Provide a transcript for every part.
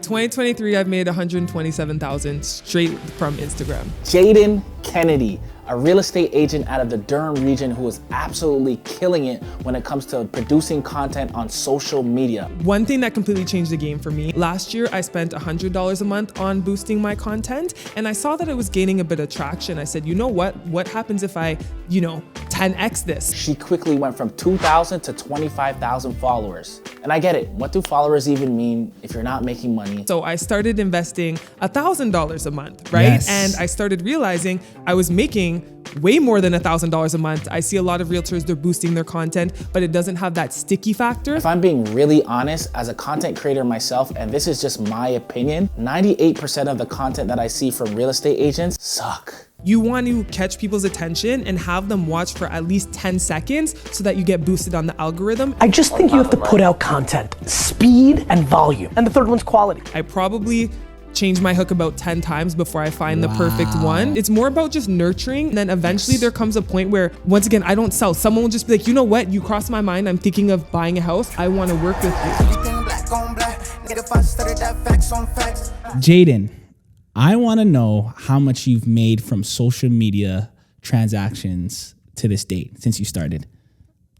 2023, I've made 127,000 straight from Instagram. Jayden Kennedy, a real estate agent out of the Durham region who is absolutely killing it when it comes to producing content on social media. One thing that completely changed the game for me, last year I spent $100 a month on boosting my content, and I saw that it was gaining a bit of traction. I said, you know what happens if I, 10x this? She quickly went from 2,000 to 25,000 followers. And I get it, what do followers even mean if you're not making money? So I started investing $1,000 a month, right? Yes. And I started realizing I was making way more than $1,000 a month. I see a lot of realtors, they're boosting their content, but it doesn't have that sticky factor. If I'm being really honest, as a content creator myself, and this is just my opinion, 98% of the content that I see from real estate agents suck. You want to catch people's attention and have them watch for at least 10 seconds so that you get boosted on the algorithm. I just think you have to put out content, speed and volume. And the third one's quality. I probably change my hook about 10 times before I find the perfect one. It's more about just nurturing. And then eventually there comes a point where, once again, I don't sell. Someone will just be like, you know what? You crossed my mind. I'm thinking of buying a house. I want to work with you. Jayden, I want to know how much you've made from social media transactions to this date since you started.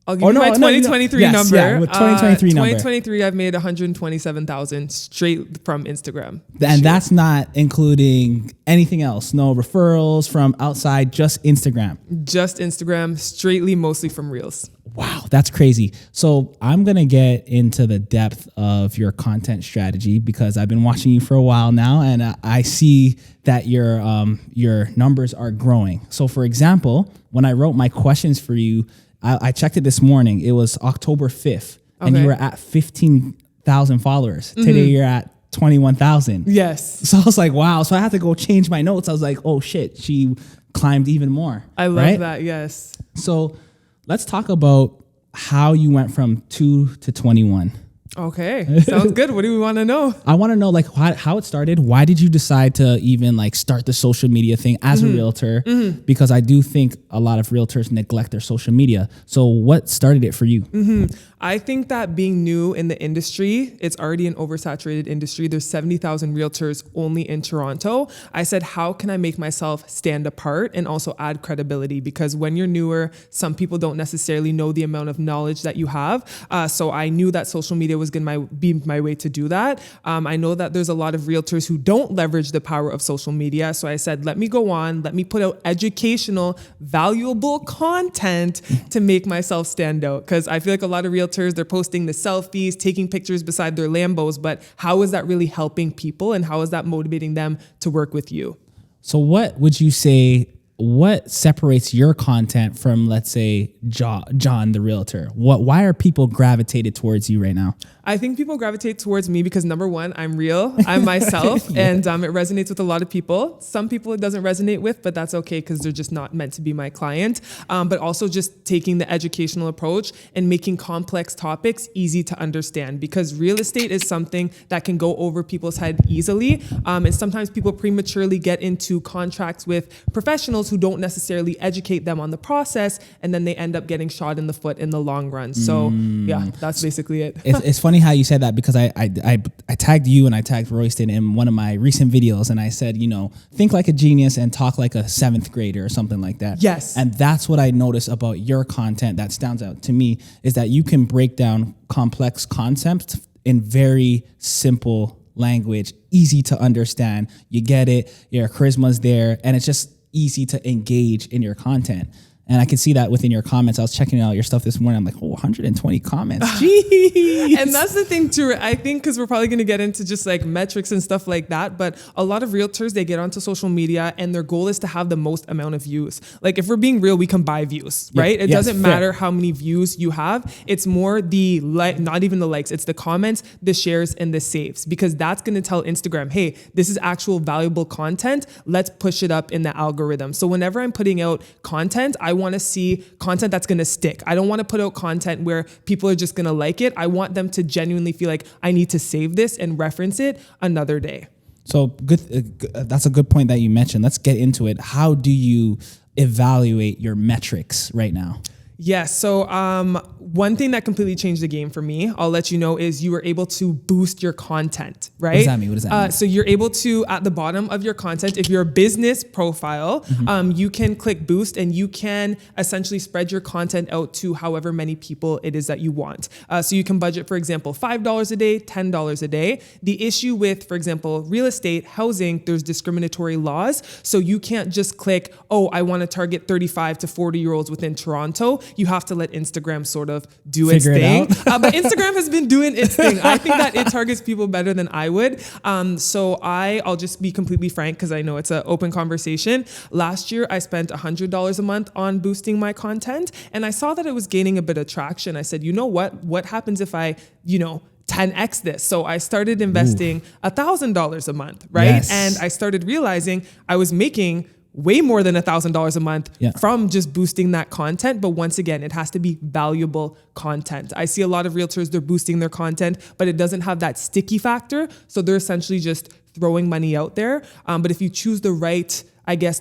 I'll give you my 2023 number. Yeah, with 2023 number. 2023, I've made 127,000 straight from Instagram. And that's not including anything else. No referrals from outside, just Instagram. Just Instagram, straightly, mostly from Reels. Wow, that's crazy. So I'm going to get into the depth of your content strategy because I've been watching you for a while now, and I see that your numbers are growing. So for example, when I wrote my questions for you, I checked it this morning. It was October 5th, and you were at 15,000 followers. Today you're at 21,000. Yes. So I was like, wow. So I had to go change my notes. I was like, oh shit, she climbed even more. I love that, yes. So let's talk about how you went from 2 to 21. Okay, sounds good. What do we want to know? I want to know how it started. Why did you decide to even start the social media thing as a realtor? Because I do think a lot of realtors neglect their social media. So what started it for you? I think that being new in the industry, it's already an oversaturated industry. There's 70,000 realtors only in Toronto. I said, how can I make myself stand apart and also add credibility? Because when you're newer, some people don't necessarily know the amount of knowledge that you have. So I knew that social media was going to be my way to do that. I know that there's a lot of realtors who don't leverage the power of social media. So I said, let me go on, let me put out educational, valuable content to make myself stand out. Because I feel like a lot of realtors, they're posting the selfies, taking pictures beside their Lambos, but how is that really helping people and how is that motivating them to work with you? So what would you say, what separates your content from, let's say, John the realtor? Why are people gravitated towards you right now? I think people gravitate towards me because number one, I'm real, I'm myself, and it resonates with a lot of people. Some people it doesn't resonate with, but that's okay because they're just not meant to be my client. But also just taking the educational approach and making complex topics easy to understand because real estate is something that can go over people's head easily. And sometimes people prematurely get into contracts with professionals who don't necessarily educate them on the process, and then they end up getting shot in the foot in the long run. So yeah, that's basically it. It's funny how you said that because I tagged you and I tagged Royston in one of my recent videos, and I said, think like a genius and talk like a 7th grader or something like that. Yes. And that's what I notice about your content that stands out to me is that you can break down complex concepts in very simple language, easy to understand. You get it, your charisma's there, and it's just easy to engage in your content. And I can see that within your comments. I was checking out your stuff this morning. I'm like, 120 comments. Jeez. And that's the thing too. I think because we're probably going to get into just metrics and stuff like that. But a lot of realtors, they get onto social media and their goal is to have the most amount of views. If we're being real, we can buy views, right? It doesn't matter how many views you have. It's more the not even the likes. It's the comments, the shares, and the saves. Because that's going to tell Instagram, hey, this is actual valuable content. Let's push it up in the algorithm. So whenever I'm putting out content, I want to see content that's going to stick. I don't want to put out content where people are just going to like it. I want them to genuinely feel like I need to save this and reference it another day. So good. That's a good point that you mentioned. Let's get into it. How do you evaluate your metrics right now? Yes. So one thing that completely changed the game for me, I'll let you know, is you were able to boost your content, right? What does that mean? What does that mean? So you're able to, at the bottom of your content, if you're a business profile, you can click boost and you can essentially spread your content out to however many people it is that you want. So you can budget, for example, $5 a day, $10 a day. The issue with, for example, real estate, housing, there's discriminatory laws. So you can't just click, oh, I want to target 35 to 40-year-olds within Toronto. You have to let Instagram sort of do its thing. But Instagram has been doing its thing. I think that it targets people better than I would. So I'll just be completely frank because I know it's an open conversation. Last year, I spent $100 a month on boosting my content, and I saw that it was gaining a bit of traction. I said, you know what? What happens if I, 10x this? So I started investing $1,000 a month, right? Yes. And I started realizing I was making way more than $1,000 a month from just boosting that content. But once again, it has to be valuable content. I see a lot of realtors, they're boosting their content, but it doesn't have that sticky factor. So they're essentially just throwing money out there. But if you choose the right,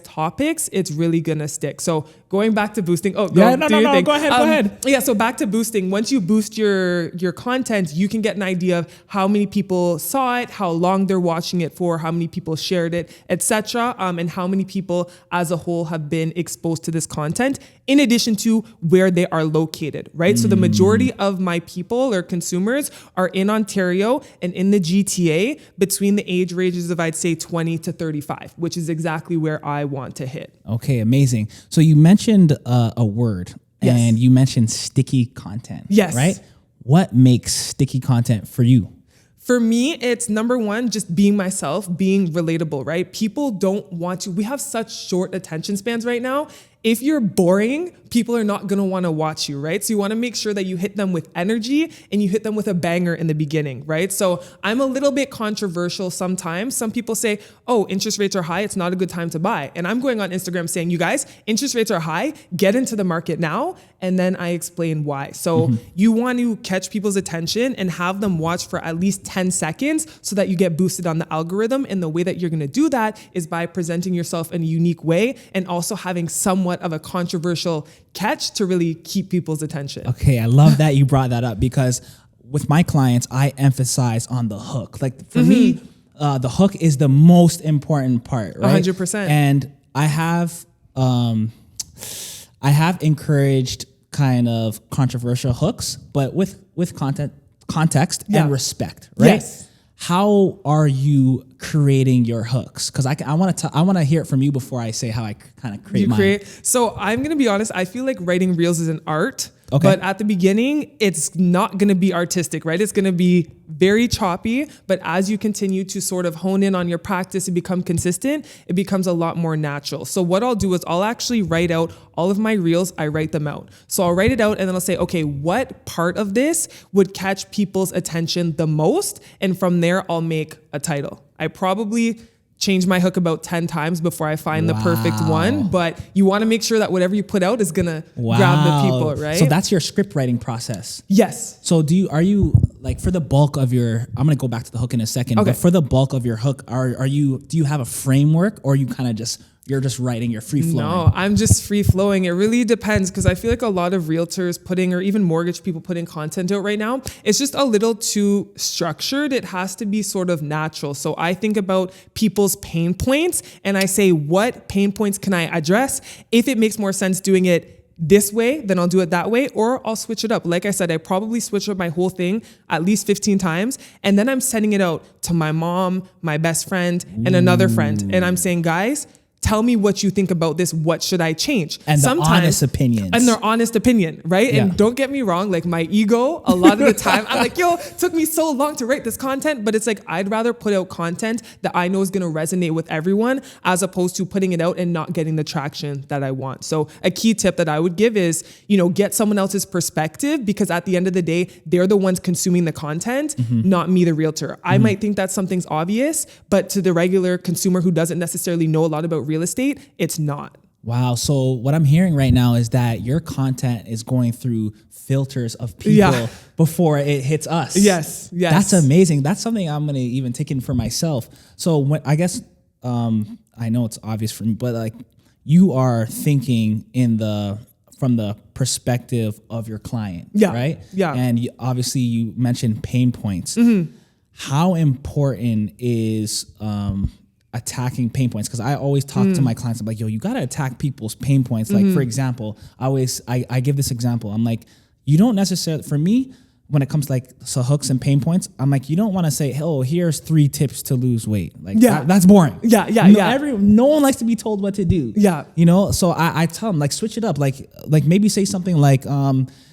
topics, it's really gonna stick. So going back to boosting. Oh, go ahead. Yeah, so back to boosting. Once you boost your content, you can get an idea of how many people saw it, how long they're watching it for, how many people shared it, etc., and how many people as a whole have been exposed to this content, in addition to where they are located, right? So the majority of my people or consumers are in Ontario and in the GTA between the age ranges of, I'd say, 20 to 35, which is exactly where I want to hit. Okay, amazing. So you mentioned a word, and you mentioned sticky content. Yes. Right? What makes sticky content for you? For me, it's number one, just being myself, being relatable, right? People don't want to, we have such short attention spans right now. If you're boring, people are not gonna wanna watch you, right? So you wanna make sure that you hit them with energy and you hit them with a banger in the beginning, right? So I'm a little bit controversial sometimes. Some people say, oh, interest rates are high, it's not a good time to buy. And I'm going on Instagram saying, you guys, interest rates are high, get into the market now. And then I explain why. So you want to catch people's attention and have them watch for at least 10 seconds so that you get boosted on the algorithm. And the way that you're gonna do that is by presenting yourself in a unique way and also having somewhat of a controversial catch to really keep people's attention. Okay, I love that you brought that up because with my clients, I emphasize on the hook. Like for me, the hook is the most important part, right? 100%. And I have encouraged kind of controversial hooks, but with context and respect, right? Yes. How are you creating your hooks? Because I want to hear it from you before I say how I kind of create mine. So I'm gonna be honest. I feel like writing reels is an art. Okay. But at the beginning, it's not going to be artistic, right? It's going to be very choppy. But as you continue to sort of hone in on your practice and become consistent, it becomes a lot more natural. So what I'll do is I'll actually write out all of my reels. I write them out. So I'll write it out and then I'll say, okay, what part of this would catch people's attention the most? And from there, I'll make a title. I probably change my hook about 10 times before I find the perfect one. But you want to make sure that whatever you put out is going to grab the people, right? So that's your script writing process. Yes. So are you like for the bulk of your, I'm going to go back to the hook in a second, but for the bulk of your hook, do you have a framework or you kind of you're just writing, you're free flowing? No, I'm just free flowing. It really depends because I feel like a lot of realtors or even mortgage people putting content out right now, it's just a little too structured. It has to be sort of natural. So I think about people's pain points and I say, what pain points can I address? If it makes more sense doing it this way, then I'll do it that way, or I'll switch it up. Like I said, I probably switch up my whole thing at least 15 times. And then I'm sending it out to my mom, my best friend, and another friend. And I'm saying, guys, tell me what you think about this. What should I change? And honest opinions. And their honest opinion, right? Yeah. And don't get me wrong, like my ego, a lot of the time, I'm like, yo, it took me so long to write this content. But it's like, I'd rather put out content that I know is going to resonate with everyone as opposed to putting it out and not getting the traction that I want. So a key tip that I would give is, get someone else's perspective because at the end of the day, they're the ones consuming the content, not me, the realtor. I might think that something's obvious, but to the regular consumer who doesn't necessarily know a lot about real estate, it's not. Wow. So what I'm hearing right now is that your content is going through filters of people before it hits us. Yes. That's amazing. That's something I'm going to even take in for myself. So I guess I know it's obvious for me, but like you are thinking from the perspective of your client, Yeah. right? Yeah. And obviously you mentioned pain points. How important is attacking pain points? Because I always talk to my clients, I'm like, yo, you got to attack people's pain points. Like, for example, I give this example. I'm like, you don't necessarily, for me, when it comes to like so hooks and pain points, I'm like, you don't want to say, oh, here's 3 tips to lose weight. Like, that's boring. Yeah. No one likes to be told what to do. Yeah. You know, so I tell them, like, switch it up. Like maybe say something like,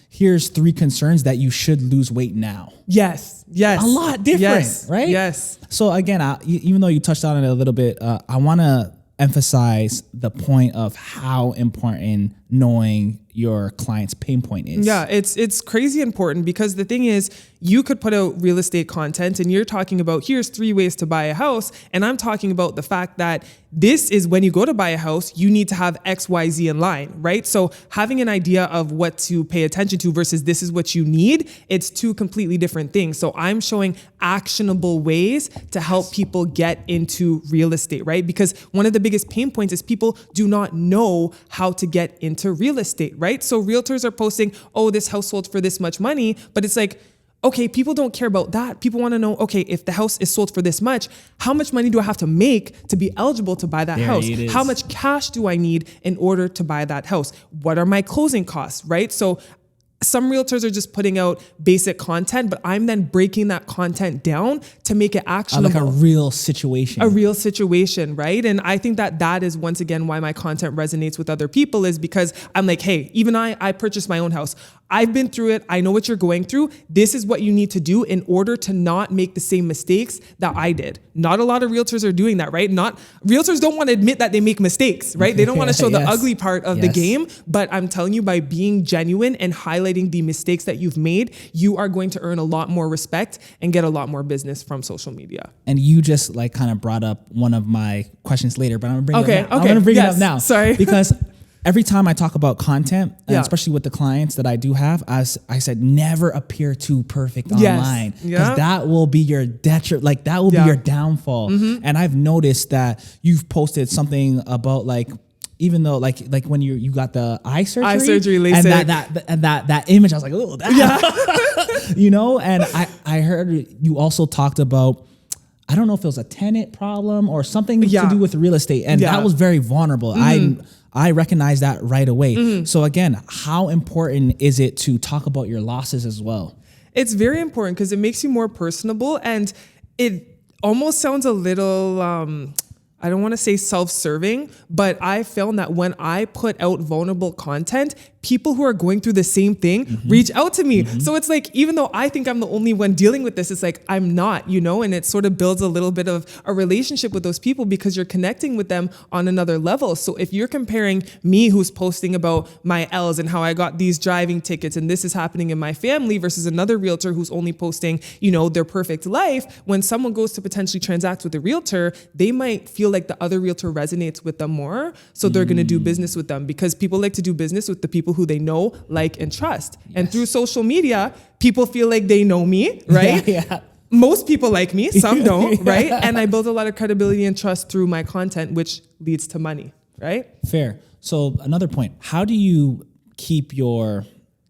here's 3 concerns that you should lose weight now. Yes. A lot different, right? Yes. So again, even though you touched on it a little bit, I want to emphasize the point of how important knowing your client's pain point is. Yeah, it's crazy important, because the thing is, you could put out real estate content and you're talking about here's 3 ways to buy a house. And I'm talking about the fact that this is when you go to buy a house, you need to have X, Y, Z in line, right? So having an idea of what to pay attention to versus this is what you need, it's 2 completely different things. So I'm showing actionable ways to help people get into real estate, right? Because one of the biggest pain points is people do not know how to get into real estate, right? So realtors are posting, oh, this house sold for this much money, but it's like, okay, people don't care about that. People want to know, okay, if the house is sold for this much, how much money do I have to make to be eligible to buy that house? How much cash do I need in order to buy that house? What are my closing costs, right? So some realtors are just putting out basic content, but I'm then breaking that content down to make it actionable. Like a real situation. A real situation, right? And I think that is once again why my content resonates with other people, is because I'm like, hey, even I purchased my own house. I've been through it. I know what you're going through. This is what you need to do in order to not make the same mistakes that I did. Not a lot of realtors are doing that, right? Realtors don't want to admit that they make mistakes, right? They don't want to show the ugly part of the game. But I'm telling you, by being genuine and highlighting the mistakes that you've made, you are going to earn a lot more respect and get a lot more business from social media. And you just like kind of brought up one of my questions later, but I'm going to bring it up now. Okay. I'm going to bring it up now. Sorry. Because every time I talk about content, and especially with the clients that I do have, as I said, never appear too perfect online, because that will be your detriment. Like that will be your downfall. And I've noticed that you've posted something about like, even though like when you got the eye surgery, LASIK. and that image, I was like, oh, you know. And I heard you also talked about, I don't know if it was a tenant problem or something to do with real estate, and that was very vulnerable. I recognize that right away. So again, how important is it to talk about your losses as well? It's very important because it makes you more personable, and it almost sounds a little, I don't want to say self-serving, but I found that when I put out vulnerable content, people who are going through the same thing reach out to me. So it's like, even though I think I'm the only one dealing with this, it's like, I'm not, you know, and it sort of builds a little bit of a relationship with those people because you're connecting with them on another level. So if you're comparing me, who's posting about my L's and how I got these driving tickets and this is happening in my family, versus another realtor who's only posting, you know, their perfect life, when someone goes to potentially transact with a realtor, they might feel like the other realtor resonates with them more. So they're going to do business with them, because people like to do business with the people who they know, like, and trust. And through social media, people feel like they know me, right? Most people like me, some don't, right? And I build a lot of credibility and trust through my content, which leads to money, right? Fair. So another point, how do you keep your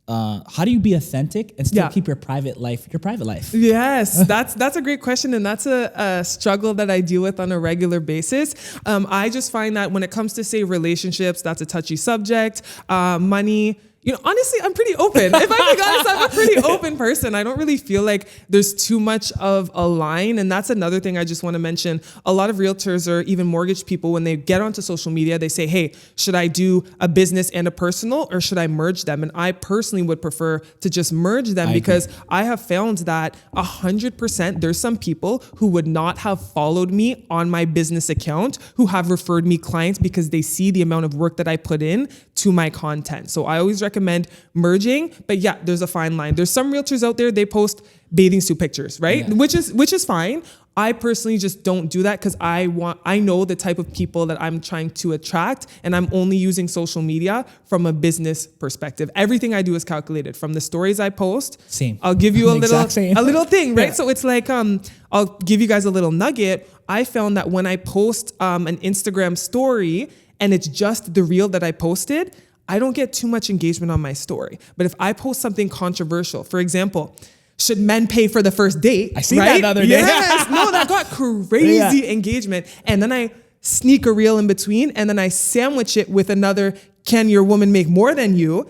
how do you be authentic and still keep your private life your private life? Yes, that's a great question, and that's a struggle that I deal with on a regular basis. I just find that when it comes to, say, relationships, that's a touchy subject. Money, you know, honestly, I'm pretty open. If I'm being honest, I'm a pretty open person. I don't really feel like there's too much of a line. And that's another thing I just want to mention. A lot of realtors or even mortgage people, when they get onto social media, they say, hey, should I do a business and a personal, or should I merge them? And I personally would prefer to just merge them, because I have found that 100% there's some people who would not have followed me on my business account who have referred me clients because they see the amount of work that I put in to my content. So I always recommend merging, but yeah, there's a fine line. There's some realtors out there, they post bathing suit pictures, right? Which is fine. I personally just don't do that, because I know the type of people that I'm trying to attract, and I'm only using social media from a business perspective. Everything I do is calculated. From the stories I post, I'll give you a little thing, right? So it's like, I'll give you guys a little nugget. I found that when I post an Instagram story and it's just the reel that I posted, I don't get too much engagement on my story. But if I post something controversial, for example, should men pay for the first date? I see that the other day. Yes, no, that got crazy engagement. And then I sneak a reel in between, and then I sandwich it with another, can your woman make more than you?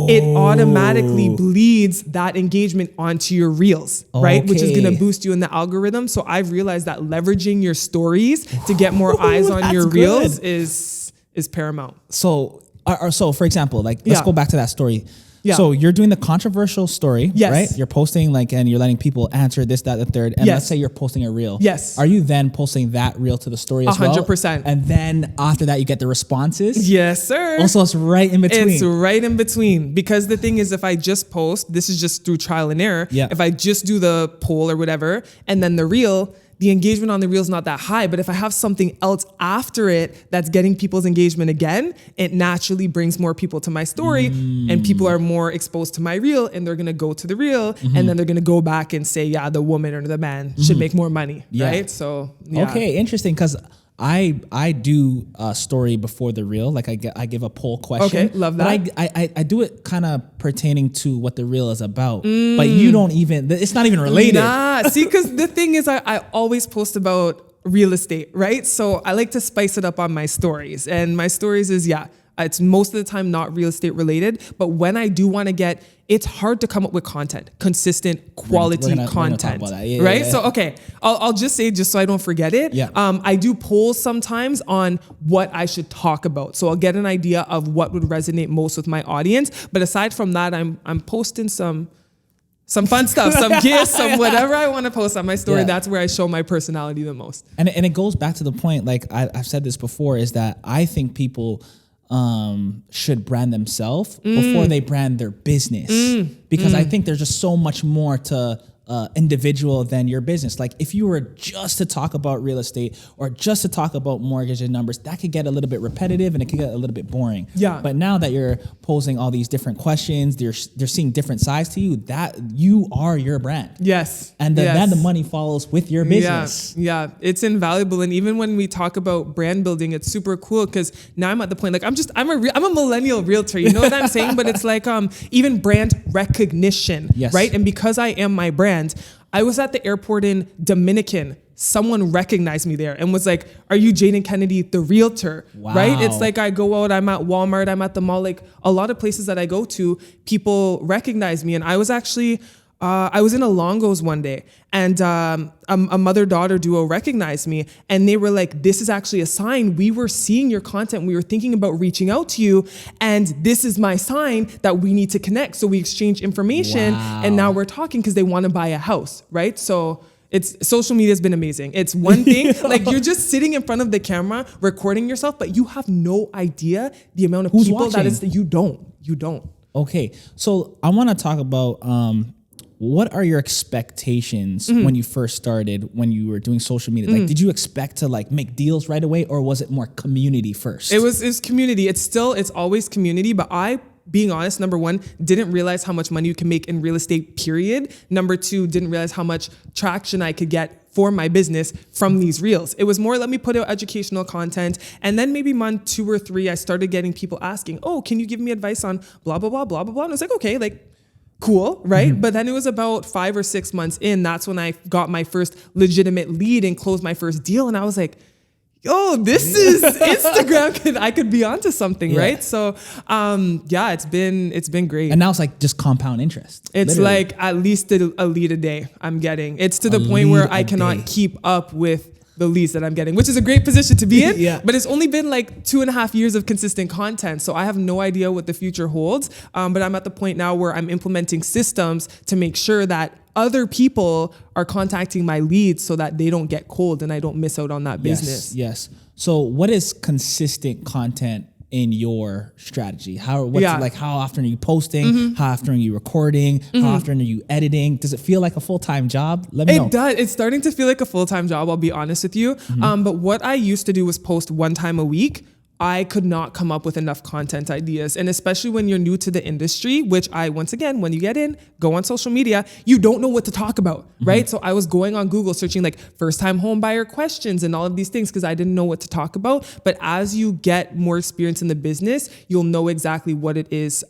It automatically bleeds that engagement onto your reels, right? Which is gonna boost you in the algorithm. So I've realized that leveraging your stories to get more eyes on your reels is paramount. So for example, like let's go back to that story. Yeah. So you're doing the controversial story, right? You're posting and you're letting people answer this, that, the third. And let's say you're posting a reel. Yes. Are you then posting that reel to the story as well? 100%. And then after that, you get the responses? Yes, sir. Also, it's right in between. It's right in between. Because the thing is, if I just post, this is just through trial and error. Yeah. If I just do the poll or whatever, and then the reel, the engagement on the reel is not that high. But if I have something else after it that's getting people's engagement again, it naturally brings more people to my story, and people are more exposed to my reel, and they're gonna go to the reel, and then they're gonna go back and say, yeah, the woman or the man should make more money, right? So, Okay, interesting, because I do a story before the reel. Like I give a poll question. Okay, love that. But I do it kind of pertaining to what the reel is about. But you don't even, it's not even related. Nah, see, because the thing is, I always post about real estate, right? So I like to spice it up on my stories. And my stories is, it's most of the time not real estate related. But when I do want to it's hard to come up with content, consistent quality content, right? So, okay, I'll just say, just so I don't forget it. Yeah. I do polls sometimes on what I should talk about. So I'll get an idea of what would resonate most with my audience. But aside from that, I'm posting some fun stuff, some gifts, some whatever I want to post on my story. Yeah. That's where I show my personality the most. And it goes back to the point, like I've said this before, is that I think people should brand themselves before they brand their business. Because I think there's just so much more to individual than your business. Like if you were just to talk about real estate or just to talk about mortgage and numbers, that could get a little bit repetitive and it could get a little bit boring. Yeah. But now that you're posing all these different questions, they're seeing different sides to you, that you are your brand. Yes. And then the money follows with your business. Yeah, it's invaluable. And even when we talk about brand building, it's super cool because now I'm at the point, like I'm a millennial realtor, you know what I'm saying? But it's like even brand recognition, right? And because I am my brand, I was at the airport in Dominican. Someone recognized me there and was like, are you Jayden Kennedy, the realtor? Wow. Right? It's like I go out, I'm at Walmart, I'm at the mall, like a lot of places that I go to, people recognize me. And I was actually, I was in a Longo's one day and a mother-daughter duo recognized me and they were like, this is actually a sign. We were seeing your content. We were thinking about reaching out to you and this is my sign that we need to connect. So we exchange information and now we're talking because they want to buy a house, right? So social media has been amazing. It's one thing, like you're just sitting in front of the camera, recording yourself, but you have no idea the amount of people watching? that is that you don't. Okay. So I want to talk about, what are your expectations when you first started, when you were doing social media? Like, did you expect to like make deals right away or was it more community first? It was community. It's always community, but being honest, number one, didn't realize how much money you can make in real estate, period. Number two, didn't realize how much traction I could get for my business from these reels. It was more, let me put out educational content. And then maybe month 2 or 3, I started getting people asking, oh, can you give me advice on blah, blah, blah, blah, blah, blah. And I was like, okay, like, cool, right? But then it was about 5 or 6 months in, that's when I got my first legitimate lead and closed my first deal. And I was like, yo, this is Instagram. I could be onto something, right? So, it's been great. And now it's like just compound interest. It's literally like at least a lead a day I'm getting. It's to the point where I cannot keep up with the leads that I'm getting, which is a great position to be in. But it's only been like 2.5 years of consistent content. So I have no idea what the future holds. But I'm at the point now where I'm implementing systems to make sure that other people are contacting my leads so that they don't get cold and I don't miss out on that business. Yes. So what is consistent content in your strategy? How often are you posting? How often are you recording? How often are you editing? Does it feel like a full-time job? Let me know. It does. It's starting to feel like a full-time job, I'll be honest with you. But what I used to do was post 1 time a week I could not come up with enough content ideas. And especially when you're new to the industry, which once again, when you get in, go on social media, you don't know what to talk about, right? So I was going on Google searching like first time home buyer questions and all of these things because I didn't know what to talk about. But as you get more experience in the business, you'll know exactly what it is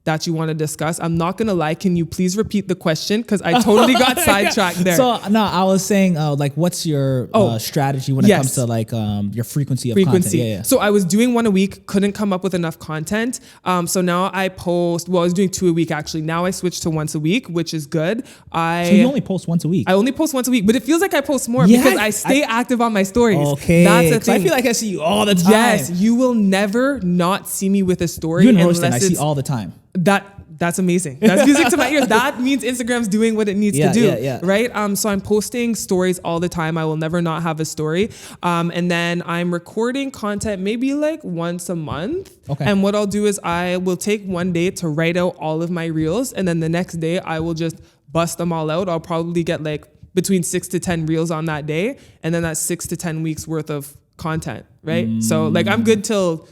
that you want to discuss. I'm not going to lie. Can you please repeat the question? Because I totally got sidetracked there. So no, I was saying like, what's your strategy when it comes to like your frequency of content? Yeah. So I was doing one a week, couldn't come up with enough content. So now I post, I was doing 2 a week actually. Now I switched to once a week, which is good. So you only post once a week? I only post once a week, but it feels like I post more because I stay active on my stories. Okay. That's the thing. I feel like I see you all the time. Yes, you will never not see me with a story. You and Royston, I see all the time. That's amazing. That's music to my ears. That means Instagram's doing what it needs to do, right? So I'm posting stories all the time. I will never not have a story. And then I'm recording content maybe like once a month. Okay. And what I'll do is I will take one day to write out all of my reels. And then the next day I will just bust them all out. I'll probably get like between 6 to 10 reels on that day. And then that's 6 to 10 weeks worth of content, right? So like I'm good till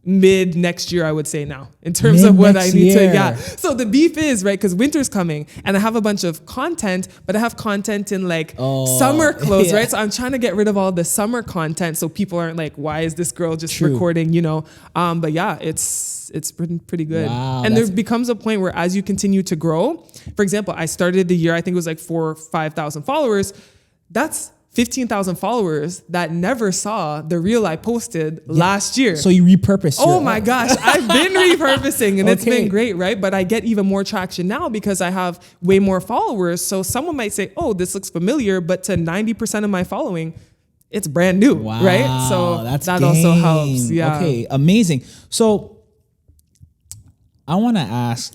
mid next year, I would say now, in terms of what I need to, So the beef is, right, because winter's coming and I have a bunch of content, but I have content in like summer clothes, right? So I'm trying to get rid of all the summer content so people aren't like, why is this girl just recording, you know? But yeah, it's pretty good. Wow, and there becomes a point where as you continue to grow, for example, I started the year, I think it was like 4,000 or 5,000 followers. That's 15,000 followers that never saw the reel I posted last year. So you repurposed. Oh my gosh, I've been repurposing and it's been great, right? But I get even more traction now because I have way more followers. So someone might say, oh, this looks familiar, but to 90% of my following, it's brand new, right? So that also helps. Yeah. Okay, amazing. So I want to ask,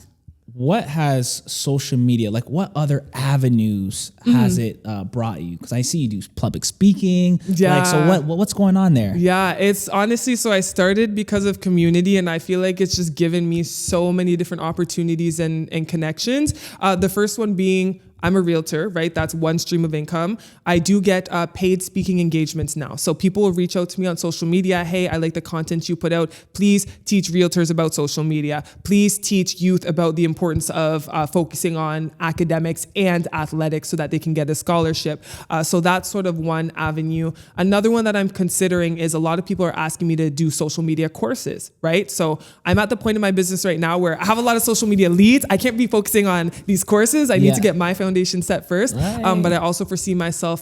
what has social media, like what other avenues has it brought you? Because I see you do public speaking. Yeah. Like, so what's going on there? Yeah, it's honestly, so I started because of community and I feel like it's just given me so many different opportunities and connections. The first one being, I'm a realtor, right? That's one stream of income. I do get paid speaking engagements now. So people will reach out to me on social media. Hey, I like the content you put out. Please teach realtors about social media. Please teach youth about the importance of focusing on academics and athletics so that they can get a scholarship. So that's sort of one avenue. Another one that I'm considering is a lot of people are asking me to do social media courses, right? So I'm at the point in my business right now where I have a lot of social media leads. I can't be focusing on these courses. I need to get my foundation set first. But I also foresee myself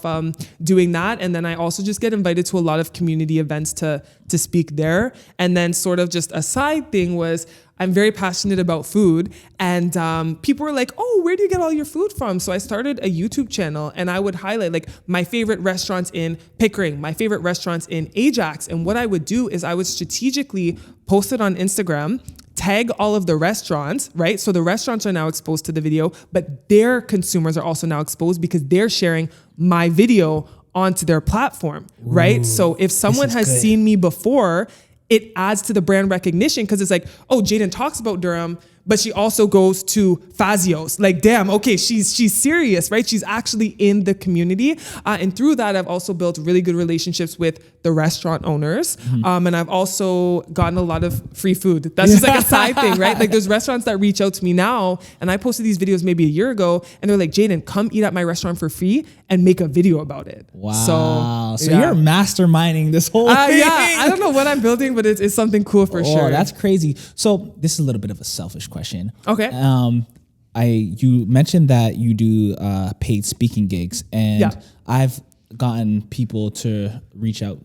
doing that. And then I also just get invited to a lot of community events to speak there. And then sort of just a side thing was I'm very passionate about food. And people were like, oh, where do you get all your food from? So I started a YouTube channel and I would highlight like my favorite restaurants in Pickering, my favorite restaurants in Ajax. And what I would do is I would strategically post it on Instagram, tag all of the restaurants, right? So the restaurants are now exposed to the video, but their consumers are also now exposed because they're sharing my video onto their platform, right? So if someone has seen me before, it adds to the brand recognition because it's like, oh, Jayden talks about Durham, but she also goes to Fazio's. Like, damn, okay, she's serious, right? She's actually in the community. And through that, I've also built really good relationships with the restaurant owners. And I've also gotten a lot of free food. That's just like a side thing, right? Like there's restaurants that reach out to me now, and I posted these videos maybe a year ago, and they're like, Jayden, come eat at my restaurant for free and make a video about it. Wow. So you're masterminding this whole thing. Yeah, I don't know what I'm building, but it's something cool for sure. That's crazy. So this is a little bit of a selfish question. Okay. You mentioned that you do paid speaking gigs, and I've gotten people to reach out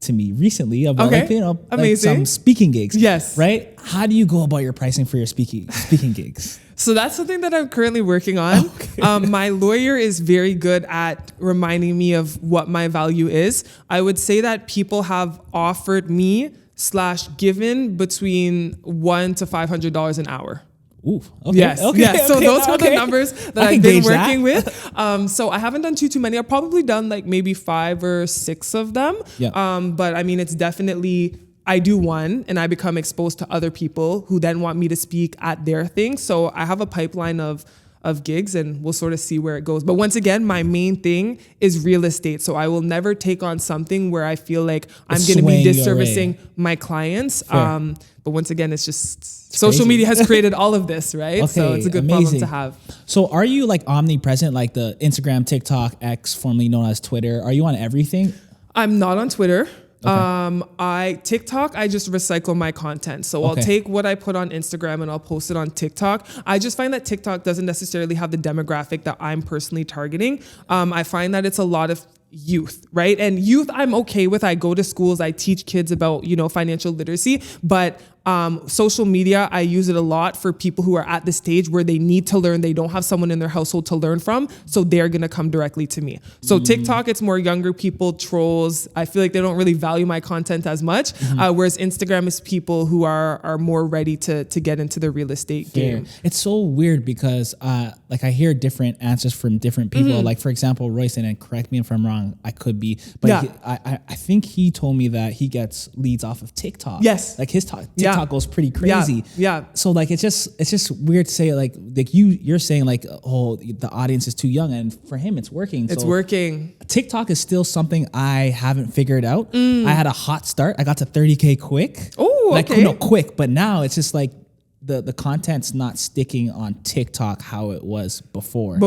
to me recently about like some speaking gigs. Yes. Right? How do you go about your pricing for your speaking gigs? So that's something that I'm currently working on. My lawyer is very good at reminding me of what my value is. I would say that people have offered me / given between $100 to $500 an hour. Ooh, okay. Yes. So those are the numbers that I've been working with. So I haven't done too many. I've probably done like maybe 5 or 6 of them. But I mean, it's definitely, I do one and I become exposed to other people who then want me to speak at their thing. So I have a pipeline of of gigs, and we'll sort of see where it goes. But once again, my main thing is real estate. So I will never take on something where I feel like I'm going to be disservicing my clients. But once again, it's just social media has created all of this, right? Okay, so it's a good problem to have. So are you like omnipresent, like the Instagram, TikTok, X, formerly known as Twitter? Are you on everything? I'm not on Twitter. Okay. TikTok, I just recycle my content. So I'll take what I put on Instagram and I'll post it on TikTok. I just find that TikTok doesn't necessarily have the demographic that I'm personally targeting. I find that it's a lot of youth, right? And youth, I'm okay with. I go to schools, I teach kids about, financial literacy, but social media, I use it a lot for people who are at the stage where they need to learn. They don't have someone in their household to learn from, so they're going to come directly to me. So TikTok, it's more younger people, trolls. I feel like they don't really value my content as much. Whereas Instagram is people who are more ready to get into the real estate game. It's so weird because like I hear different answers from different people. Like for example, Royce, and correct me if I'm wrong, I could be, but I think he told me that he gets leads off of TikTok. Yes. Like his TikTok goes pretty crazy. Yeah. So like it's just weird to say like you're saying like, oh, the audience is too young, and for him it's working. It's working. TikTok is still something I haven't figured out. I had a hot start. I got to 30K quick. Oh, okay. No, quick, but now it's just like the content's not sticking on TikTok how it was before.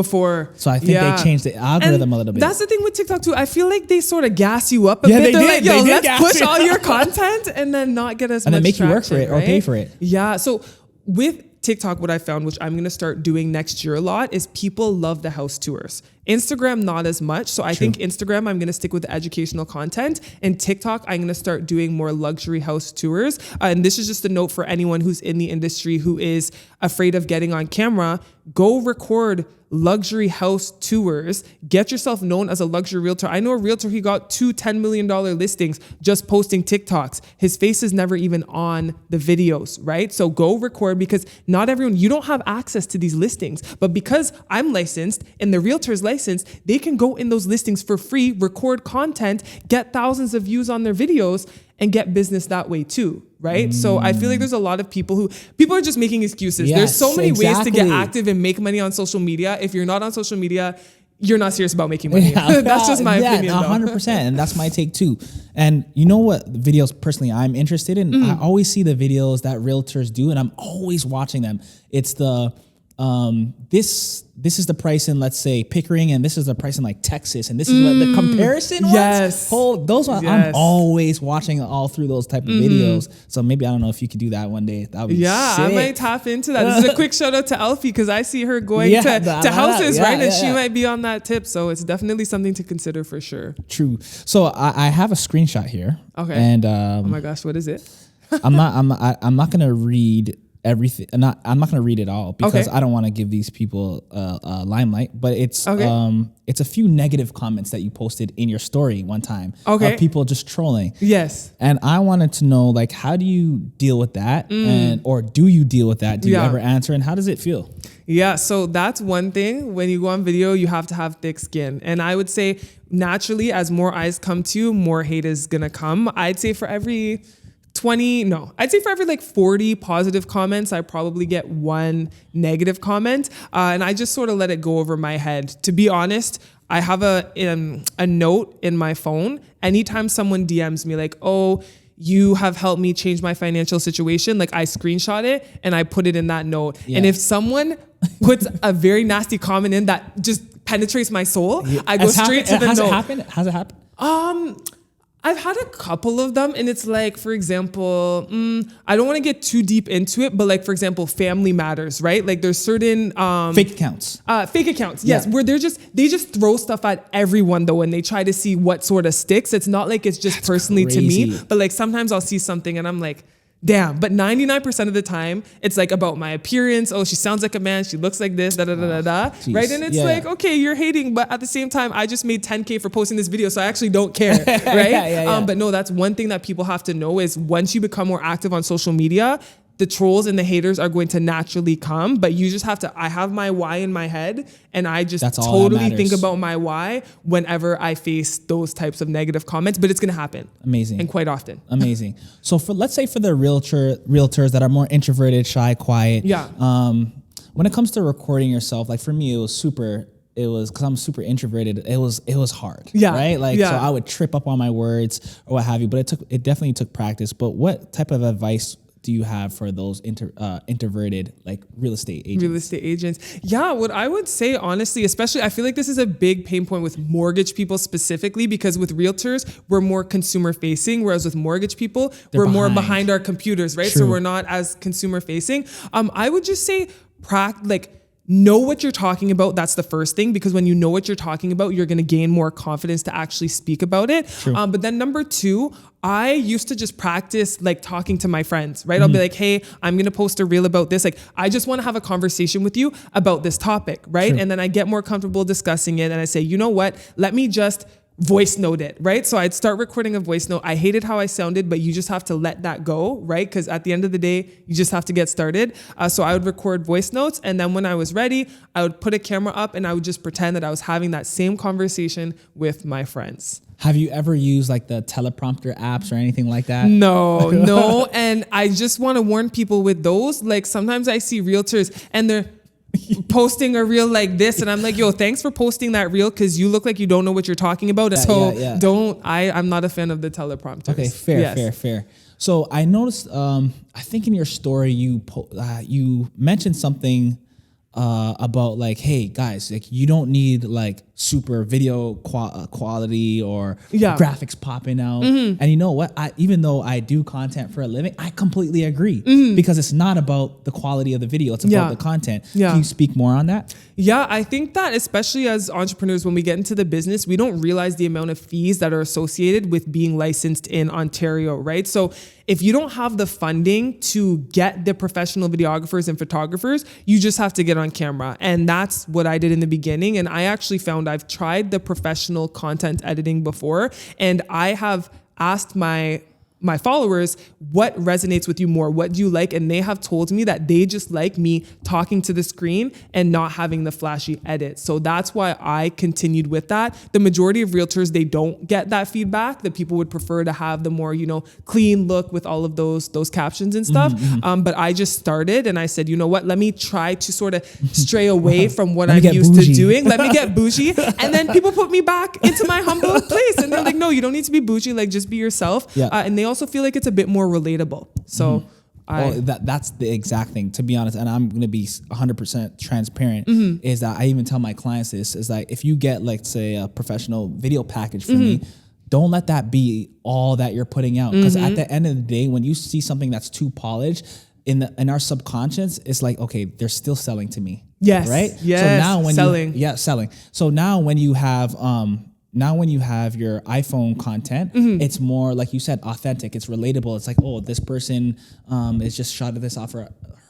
So I think they changed the algorithm a little bit. That's the thing with TikTok too. I feel like they sort of gas you up a bit. They're like, yo, let's push all your content and then not get as much traction. And then make you work for it or pay for it. Yeah. So with TikTok, what I found, which I'm going to start doing next year a lot, is people love the house tours. Instagram, not as much. So I think Instagram, I'm going to stick with the educational content, and TikTok, I'm going to start doing more luxury house tours. And this is just a note for anyone who's in the industry who is afraid of getting on camera. Go record luxury house tours. Get yourself known as a luxury realtor. I know a realtor, he got 2 $10 million listings just posting TikToks. His face is never even on the videos, right? So go record, because not everyone, you don't have access to these listings, but because I'm licensed and the realtor's licensed, they can go in those listings for free, record content, get thousands of views on their videos, and get business that way too, right? So I feel like there's a lot of people are just making excuses. There's so many ways to get active and make money on social media. If you're not on social media, you're not serious about making money. That's just my opinion. 100%. And that's my take too. And you know what videos personally I'm interested in? I always see the videos that realtors do, and I'm always watching them. It's the this is the price in, let's say, Pickering, and this is the price in like Texas, and this is the comparison ones. Those ones, I'm always watching all through those type of videos. So maybe, I don't know if you could do that one day. That would be sick. I might tap into that. This is a quick shout out to Alfie, because I see her going to houses, right? And she might be on that tip. So it's definitely something to consider for sure. True. So I have a screenshot here. Okay. And oh my gosh, what is it? I'm not gonna read everything. I'm not going to read it all, because I don't want to give these people a limelight, but it's a few negative comments that you posted in your story one time of people just trolling. Yes. And I wanted to know, like, how do you deal with that? Or do you deal with that? Do you ever answer? And how does it feel? Yeah, so that's one thing. When you go on video, you have to have thick skin. And I would say naturally, as more eyes come to you, more hate is going to come. I'd say for every 40 positive comments, I probably get 1 negative comment. And I just sort of let it go over my head. To be honest, I have a note in my phone. Anytime someone DMs me like, oh, you have helped me change my financial situation, like I screenshot it and I put it in that note. And if someone puts a very nasty comment in that just penetrates my soul, I go straight to the note. Has it happened? I've had a couple of them, and it's like, for example, I don't want to get too deep into it, but like, for example, family matters, right? Like there's certain fake accounts. Yes, where they just throw stuff at everyone though, and they try to see what sort of sticks. It's not like it's just personally crazy to me, but like sometimes I'll see something and I'm like, damn. But 99% of the time, it's like about my appearance. Oh, she sounds like a man. She looks like this, right? And it's like, okay, you're hating, but at the same time, I just made 10K for posting this video, so I actually don't care, right? But no, that's one thing that people have to know is once you become more active on social media, the trolls and the haters are going to naturally come, but you just have to, I have my why in my head, and I just totally think about my why whenever I face those types of negative comments, but it's going to happen. Amazing. And quite often. Amazing. So let's say for the realtors that are more introverted, shy, quiet. when it comes to recording yourself, like for me, it was because I'm super introverted. It was hard. Yeah. Right. Like, yeah. so I would trip up on my words or what have you, but it definitely took practice. But what type of advice do you have for those introverted like real estate agents? Yeah, what I would say honestly, especially I feel like this is a big pain point with mortgage people specifically, because with realtors, we're more consumer facing, whereas with mortgage people, we're more behind our computers, right? True. So we're not as consumer facing. I would just say know what you're talking about. That's the first thing, because when you know what you're talking about, you're going to gain more confidence to actually speak about it. But then number two, I used to just practice like talking to my friends, right? I'll be like, hey, I'm going to post a reel about this. Like, I just want to have a conversation with you about this topic, right? And then I get more comfortable discussing it. And I say, you know what? Let me just voice note it, right? So I'd start recording a voice note. I hated how I sounded, but you just have to let that go, right? Because at the end of the day, you just have to get started. So I would record voice notes. And then when I was ready, I would put a camera up and I would just pretend that I was having that same conversation with my friends. Have you ever used like the teleprompter apps or anything like that? No. And I just want to warn people with those. Like sometimes I see realtors and they're posting a reel like this, and I'm like, yo, thanks for posting that reel, because you look like you don't know what you're talking about. I'm not a fan of the teleprompters. Okay, fair. So I noticed, I think in your story you mentioned something about like, hey guys, like you don't need like super video quality or graphics popping out. And you know what? Even though I do content for a living, I completely agree, because it's not about the quality of the video. It's about the content. Can you speak more on that? Yeah, I think that especially as entrepreneurs, when we get into the business, we don't realize the amount of fees that are associated with being licensed in Ontario, right? So if you don't have the funding to get the professional videographers and photographers, you just have to get on camera. And that's what I did in the beginning. And I actually found I've tried the professional content editing before, and I have asked my followers, what resonates with you more? What do you like? And they have told me that they just like me talking to the screen and not having the flashy edit. So that's why I continued with that. The majority of realtors, they don't get that feedback, that people would prefer to have the more, clean look with all of those captions and stuff. But I just started and I said, you know what? Let me try to sort of stray away from what I'm used to doing. Let me get bougie. And then people put me back into my humble place. And they're like, no, you don't need to be bougie. Like, just be yourself. And they also feel like it's a bit more relatable. So that's the exact thing, to be honest. And I'm going to be 100% transparent, is that I even tell my clients this, is like, if you get like, say, a professional video package from me, don't let that be all that you're putting out. Because at the end of the day, when you see something that's too polished, in our subconscious, it's like, okay, they're still selling to me. Yes. Right? Yes. So now when selling. So now when you have your iPhone content, it's more, like you said, authentic. It's relatable. It's like, oh, this person is just shot this off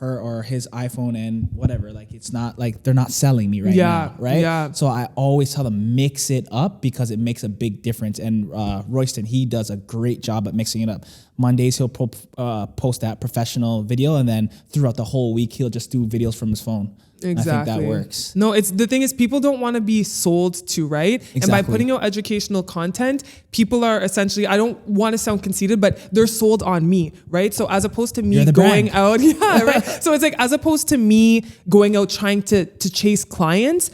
her or his iPhone and whatever. Like, it's not like they're not selling me now, right? Yeah. So I always tell them, mix it up, because it makes a big difference. And Royston, he does a great job at mixing it up. Mondays, he'll post that professional video, and then throughout the whole week, he'll just do videos from his phone. Exactly. I think that works. No, the thing is, people don't want to be sold to, right? Exactly. And by putting out educational content, people are essentially, I don't want to sound conceited, but they're sold on me, right? So as opposed to me going out, right? So it's like, as opposed to me going out trying to chase clients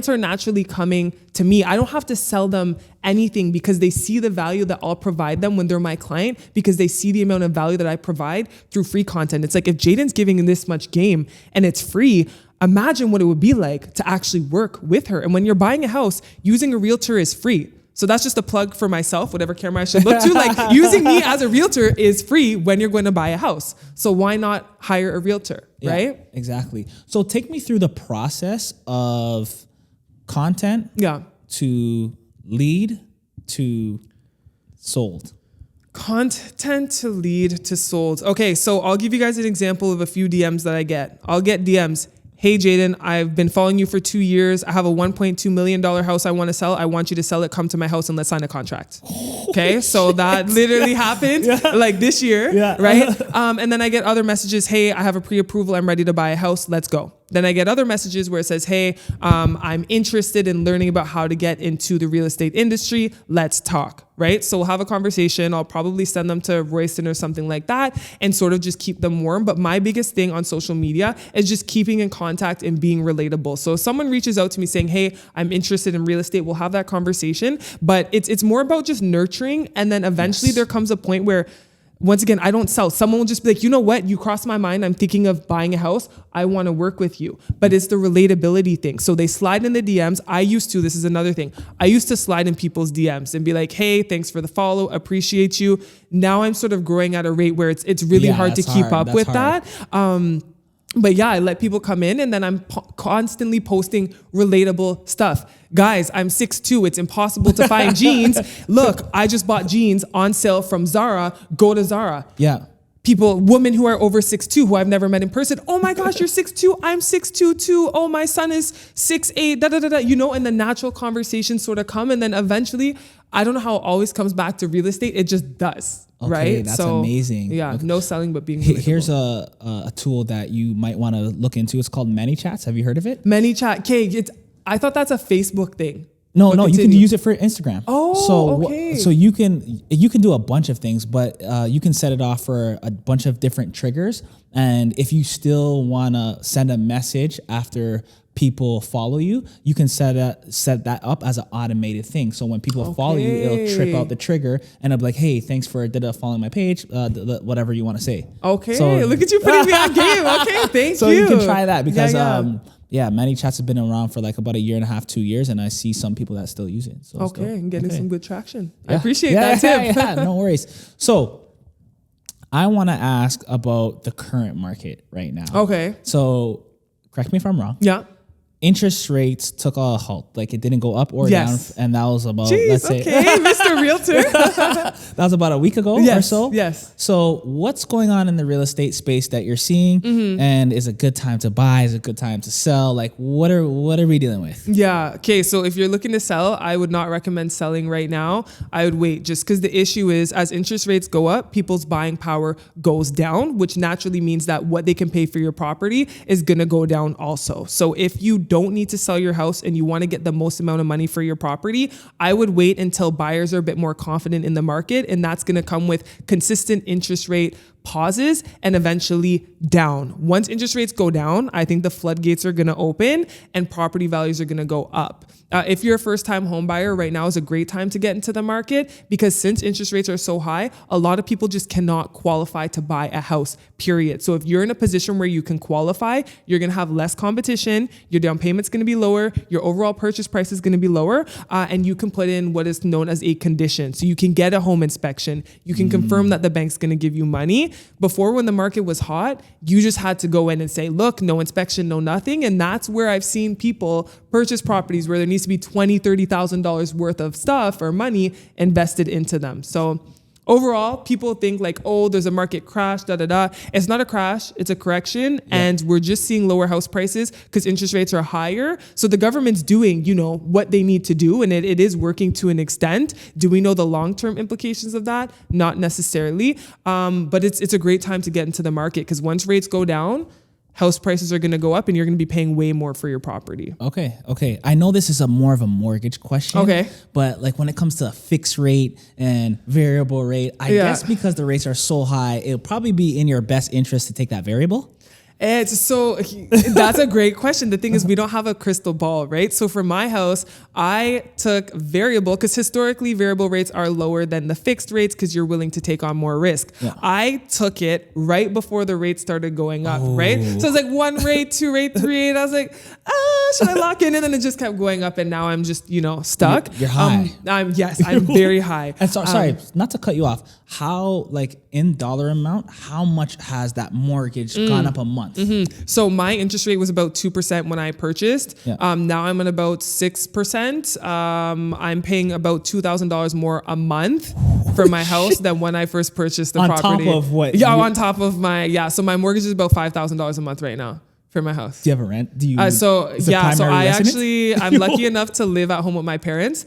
are naturally coming to me. I don't have to sell them anything, because they see the value that I'll provide them when they're my client, because they see the amount of value that I provide through free content. It's like, if Jayden's giving this much game and it's free, imagine what it would be like to actually work with her. And when you're buying a house, using a realtor is free. So that's just a plug for myself, whatever camera I should look to. Like, using me as a realtor is free when you're going to buy a house. So why not hire a realtor, right? Exactly. So take me through the process of content to lead to sold. Content to lead to sold. Okay, so I'll give you guys an example of a few DMs that I get. I'll get DMs. Hey, Jayden, I've been following you for 2 years. I have a $1.2 million house I want to sell. I want you to sell it. Come to my house and let's sign a contract. Okay, so that literally happened like this year, right? And then I get other messages. Hey, I have a pre-approval. I'm ready to buy a house. Let's go. Then I get other messages where it says, hey, I'm interested in learning about how to get into the real estate industry. Let's talk, right? So we'll have a conversation. I'll probably send them to Royston or something like that and sort of just keep them warm. But my biggest thing on social media is just keeping in contact and being relatable. So if someone reaches out to me saying, hey, I'm interested in real estate, we'll have that conversation. But it's more about just nurturing. And then eventually there comes a point where, once again, I don't sell. Someone will just be like, you know what? You crossed my mind. I'm thinking of buying a house. I want to work with you. But it's the relatability thing. So they slide in the DMs. This is another thing. I used to slide in people's DMs and be like, hey, thanks for the follow. Appreciate you. Now I'm sort of growing at a rate where it's really hard to keep up with that. But yeah, I let people come in and then I'm constantly posting relatable stuff. Guys, I'm 6'2". It's impossible to find jeans. Look, I just bought jeans on sale from Zara. Go to Zara. Yeah. Women who are over 6'2", who I've never met in person. Oh my gosh, you're 6'2". I'm 6'2" too. Oh, my son is 6'8". And the natural conversations sort of come. And then eventually, I don't know how it always comes back to real estate. It just does. Okay, right? That's amazing. Yeah, okay. No selling, but being relatable. Here's a tool that you might want to look into. It's called ManyChats. Have you heard of it? ManyChat. Okay, I thought that's a Facebook thing. No, you can use it for Instagram. Oh, okay. So you can do a bunch of things, but you can set it off for a bunch of different triggers. And if you still want to send a message after people follow you, you can set that up as an automated thing. So when people follow you, it'll trip out the trigger and it'll be like, hey, thanks for following my page, whatever you want to say. Okay, so, look at you putting me on game. Okay, thank you. So you can try that because ManyChats have been around for like about 1.5, 2 years, and I see some people that still use it. So I'm getting some good traction. Yeah. I appreciate that tip. No worries. So I want to ask about the current market right now. Okay. So correct me if I'm wrong. Yeah. Interest rates took a halt. Like it didn't go up or down. And that was about, let's say. Okay, Mr. Realtor. That was about a week ago or so. Yes. So what's going on in the real estate space that you're seeing? And is it a good time to buy? Is it a good time to sell? Like what are we dealing with? Yeah. Okay. So if you're looking to sell, I would not recommend selling right now. I would wait, just because the issue is as interest rates go up, people's buying power goes down, which naturally means that what they can pay for your property is going to go down also. So if you don't need to sell your house and you want to get the most amount of money for your property, I would wait until buyers are a bit more confident in the market. And that's going to come with consistent interest rate pauses and eventually down. Once interest rates go down, I think the floodgates are going to open and property values are going to go up. If you're a first-time home buyer, right now is a great time to get into the market because since interest rates are so high, a lot of people just cannot qualify to buy a house, period. So if you're in a position where you can qualify, you're going to have less competition, your down payment's going to be lower, your overall purchase price is going to be lower, and you can put in what is known as a condition. So you can get a home inspection. You can confirm that the bank's going to give you money. Before, when the market was hot, you just had to go in and say, look, no inspection, no nothing. And that's where I've seen people purchase properties where there needs to be $20,000, $30,000 worth of stuff or money invested into them. So overall, people think like, oh, there's a market crash, It's not a crash, it's a correction. Yeah. And we're just seeing lower house prices because interest rates are higher. So the government's doing, what they need to do. And it is working to an extent. Do we know the long-term implications of that? Not necessarily. But it's a great time to get into the market because once rates go down, house prices are going to go up and you're going to be paying way more for your property. Okay. I know this is more of a mortgage question. Okay. But like when it comes to fixed rate and variable rate, I guess because the rates are so high, it'll probably be in your best interest to take that variable. That's a great question. The thing is, we don't have a crystal ball, right? So for my house, I took variable because historically variable rates are lower than the fixed rates because you're willing to take on more risk. Yeah. I took it right before the rates started going up, right? So it's like 1 rate, 2 rate, 3 rate. I was like, should I lock in? And then it just kept going up and now I'm just, stuck. You're high. I'm very high. And sorry, not to cut you off. How, like in dollar amount, how much has that mortgage gone up a month? Mm-hmm. So my interest rate was about 2% when I purchased. Yeah. Now I'm at about 6%. I'm paying about $2,000 more a month for my house than when I first purchased the property. On top of what? Yeah, on top of my, So my mortgage is about $5,000 a month right now. for my house. Do you have a rent? Do you? So is it yeah, so primary I residence? actually, I'm lucky enough to live at home with my parents.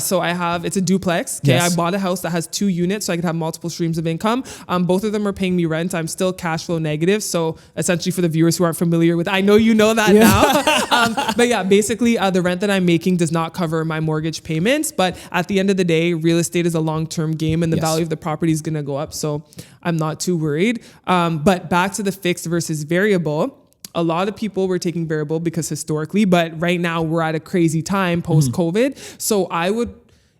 So it's a duplex. Okay. Yes. I bought a house that has 2 units so I could have multiple streams of income. Both of them are paying me rent. I'm still cash flow negative. So essentially for the viewers who aren't familiar with, I know you know that now. But yeah, basically the rent that I'm making does not cover my mortgage payments. But at the end of the day, real estate is a long-term game and the value of the property is going to go up. So I'm not too worried. But back to the fixed versus variable. A lot of people were taking variable because historically, but right now we're at a crazy time post-COVID. So I would,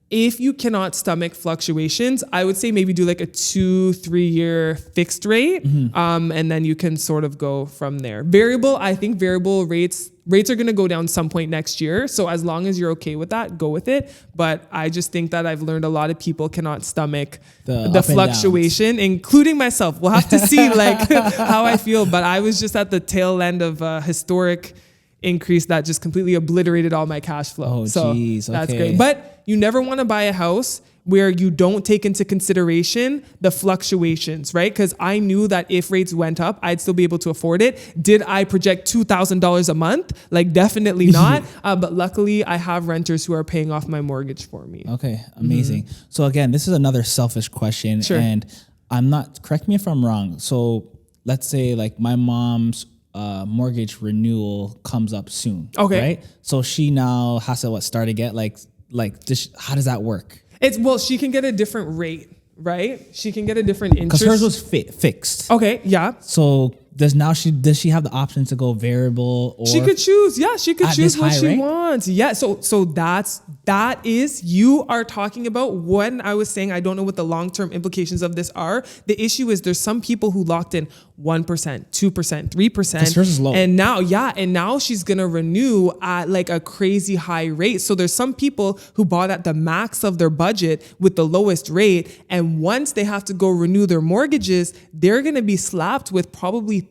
if you cannot stomach fluctuations, I would say maybe do like a 2-3 year fixed rate. And then you can sort of go from there. Variable, I think variable rates are going to go down some point next year. So as long as you're okay with that, go with it. But I just think that I've learned a lot of people cannot stomach the fluctuation, including myself. We'll have to see like how I feel. But I was just at the tail end of a historic increase that just completely obliterated all my cash flow. That's great. But you never want to buy a house where you don't take into consideration the fluctuations, right? Because I knew that if rates went up, I'd still be able to afford it. Did I project $2,000 a month? Like definitely not. But luckily I have renters who are paying off my mortgage for me. Okay, amazing. So again, this is another selfish question. Sure. And correct me if I'm wrong. So let's say like my mom's mortgage renewal comes up soon. Okay. Right? So she now has to start again? How does that work? She can get a different rate, right? She can get a different interest. Because hers was fixed. Okay, yeah. So does she have the option to go variable? Or she could choose. Yeah, she could choose what she rate? wants. Yeah. So that is you are talking about when I was saying I don't know what the long-term implications of this are. The issue is there's some people who locked in 1%, 2%, 3%. Hers is low. And now she's gonna renew at like a crazy high rate. So there's some people who bought at the max of their budget with the lowest rate. And once they have to go renew their mortgages, they're gonna be slapped with probably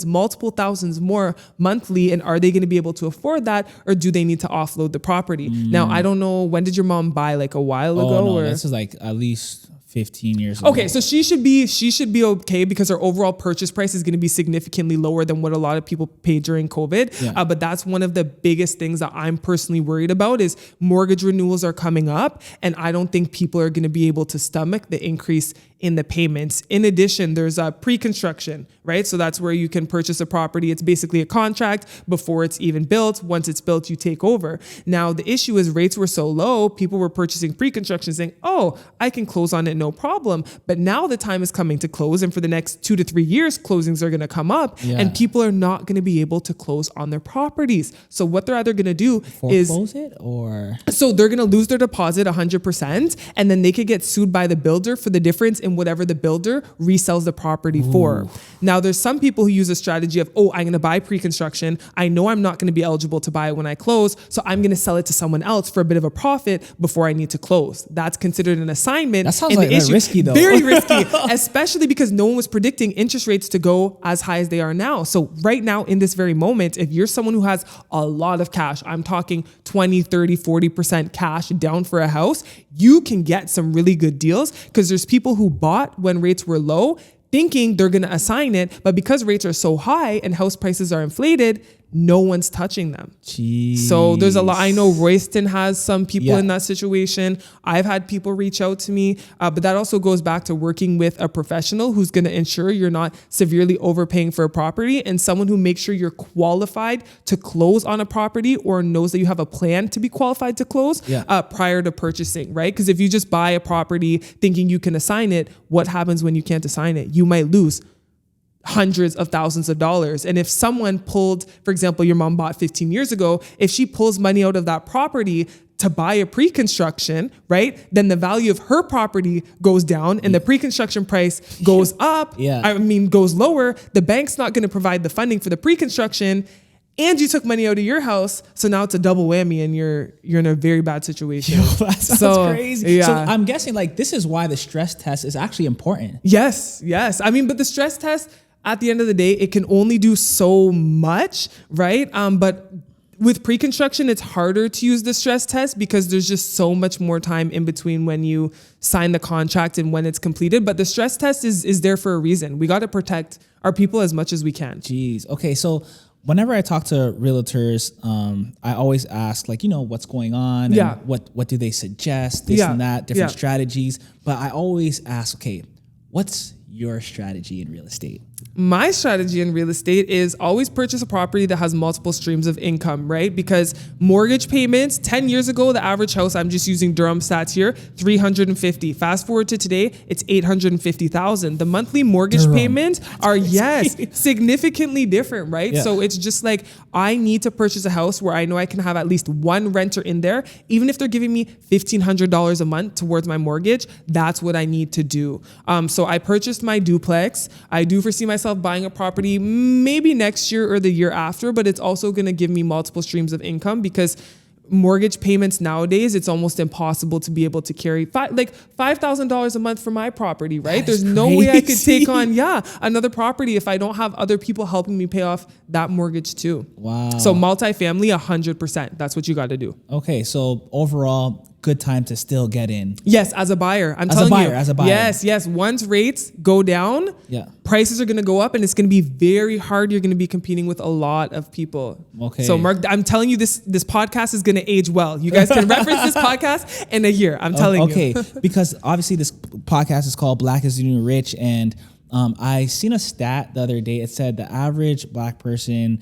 multiple thousands more monthly. And are they going to be able to afford that, or do they need to offload the property? Now, I don't know, when did your mom buy? Like a while ago? No, or this is like at least 15 years ago. Okay, so she should be okay because her overall purchase price is going to be significantly lower than what a lot of people paid during COVID. Yeah. But that's one of the biggest things that I'm personally worried about is mortgage renewals are coming up, and I don't think people are going to be able to stomach the increase in the payments. In addition, there's a pre-construction, right? So that's where you can purchase a property. It's basically a contract before it's even built. Once it's built, you take over. Now, the issue is rates were so low, people were purchasing pre-construction saying, oh, I can close on it, no problem. But now the time is coming to close. And for the next 2 to 3 years, closings are going to come up and people are not going to be able to close on their properties. So what they're either going to do is foreclose it, or so they're going to lose their deposit 100%, and then they could get sued by the builder for the difference in whatever the builder resells the property for. Now, there's some people who use a strategy of, I'm going to buy pre-construction. I know I'm not going to be eligible to buy it when I close, so I'm going to sell it to someone else for a bit of a profit before I need to close. That's considered an assignment. That sounds like risky though. Very risky, especially because no one was predicting interest rates to go as high as they are now. So right now in this very moment, if you're someone who has a lot of cash, I'm talking 20, 30, 40% cash down for a house, you can get some really good deals because there's people who bought when rates were low thinking they're going to assign it, but because rates are so high and house prices are inflated, no one's touching them. Jeez. So there's a lot. I know Royston has some people in that situation. I've had people reach out to me, but that also goes back to working with a professional who's going to ensure you're not severely overpaying for a property, and someone who makes sure you're qualified to close on a property or knows that you have a plan to be qualified to close prior to purchasing, right? Because if you just buy a property thinking you can assign it, what happens when you can't assign it? You might lose hundreds of thousands of dollars. And if someone pulled, for example, your mom bought 15 years ago, if she pulls money out of that property to buy a pre-construction, right, then the value of her property goes down and the pre-construction price goes up. Goes lower. The bank's not going to provide the funding for the pre-construction, and you took money out of your house. So now it's a double whammy and you're in a very bad situation. That sounds crazy. Yeah. So I'm guessing this is why the stress test is actually important. Yes. But the stress test, at the end of the day, it can only do so much, right? But with pre-construction, it's harder to use the stress test because there's just so much more time in between when you sign the contract and when it's completed. But the stress test is there for a reason. We got to protect our people as much as we can. Jeez. Okay. So whenever I talk to realtors, I always ask, like, what's going on? Yeah. And what do they suggest? This and that, different strategies. But I always ask, okay, what's your strategy in real estate? My strategy in real estate is always purchase a property that has multiple streams of income, right? Because mortgage payments, 10 years ago, the average house, I'm just using Durham stats here, 350. Fast forward to today, it's 850,000. The monthly mortgage payments are, significantly different, right? Yeah. So it's just like, I need to purchase a house where I know I can have at least one renter in there. Even if they're giving me $1,500 a month towards my mortgage, that's what I need to do. So I purchased my duplex. I do foresee myself buying a property maybe next year or the year after, but it's also going to give me multiple streams of income because mortgage payments nowadays, it's almost impossible to be able to carry $5,000 a month for my property, right? There's no way I could take on, another property if I don't have other people helping me pay off that mortgage too. Wow. So multifamily, 100%. That's what you got to do. Okay. So overall, good time to still get in. Yes, as a buyer. I'm telling you. As a buyer. Yes. Once rates go down, prices are going to go up and it's going to be very hard. You're going to be competing with a lot of people. Okay. So Mark, I'm telling you, this podcast is going to age well. You guys can reference this podcast in a year. I'm telling you. Okay. Because obviously this podcast is called Black is the New Rich. And I seen a stat the other day. It said the average Black person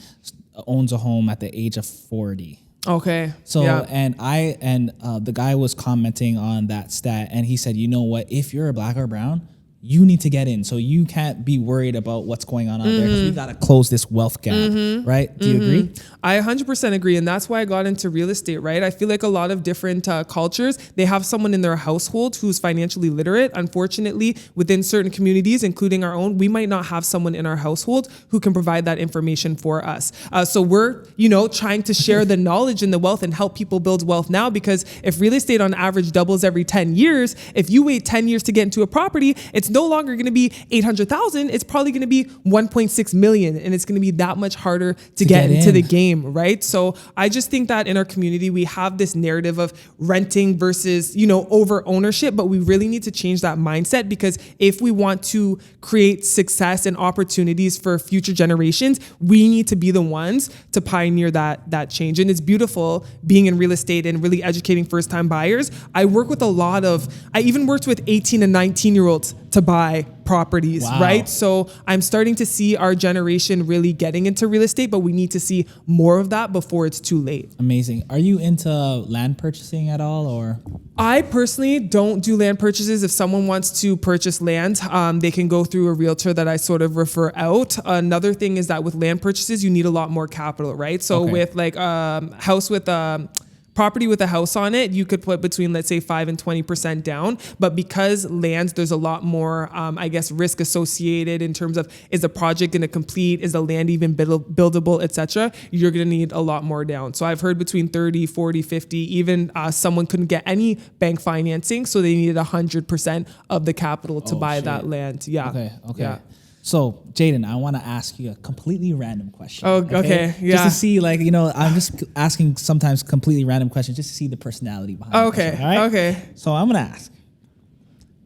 owns a home at the age of 40. Okay. So, and the guy was commenting on that stat and he said, you know what, if you're a Black or brown, you need to get in. So you can't be worried about what's going on out there because we got to close this wealth gap, right? Do you agree? I 100% agree. And that's why I got into real estate, right? I feel like a lot of different cultures, they have someone in their household who's financially literate. Unfortunately, within certain communities, including our own, we might not have someone in our household who can provide that information for us. So we're, trying to share the knowledge and the wealth and help people build wealth now, because if real estate on average doubles every 10 years, if you wait 10 years to get into a property, it's no longer going to be 800,000. It's probably going to be 1.6 million. And it's going to be that much harder to get into the game, right? So I just think that in our community, we have this narrative of renting versus, over ownership, but we really need to change that mindset, because if we want to create success and opportunities for future generations, we need to be the ones to pioneer that change. And it's beautiful being in real estate and really educating first-time buyers. I even worked with 18 and 19-year-olds to buy properties, right? So I'm starting to see our generation really getting into real estate, but we need to see more of that before it's too late. Amazing. Are you into land purchasing at all, or? I personally don't do land purchases. If someone wants to purchase land, they can go through a realtor that I sort of refer out. Another thing is that with land purchases, you need a lot more capital, right? So with house with property with a house on it, you could put between, let's say, 5 and 20% down. But because lands, there's a lot more, risk associated in terms of, is the project going to complete? Is the land even buildable, etc.? You're going to need a lot more down. So I've heard between 30, 40, 50, even someone couldn't get any bank financing. So they needed 100% of the capital to buy that land. Yeah. Okay. Yeah. So, Jayden, I want to ask you a completely random question. Oh, okay. Yeah. Just to see, I'm just asking sometimes completely random questions just to see the personality behind it. Okay. All right? Okay. So, I'm going to ask,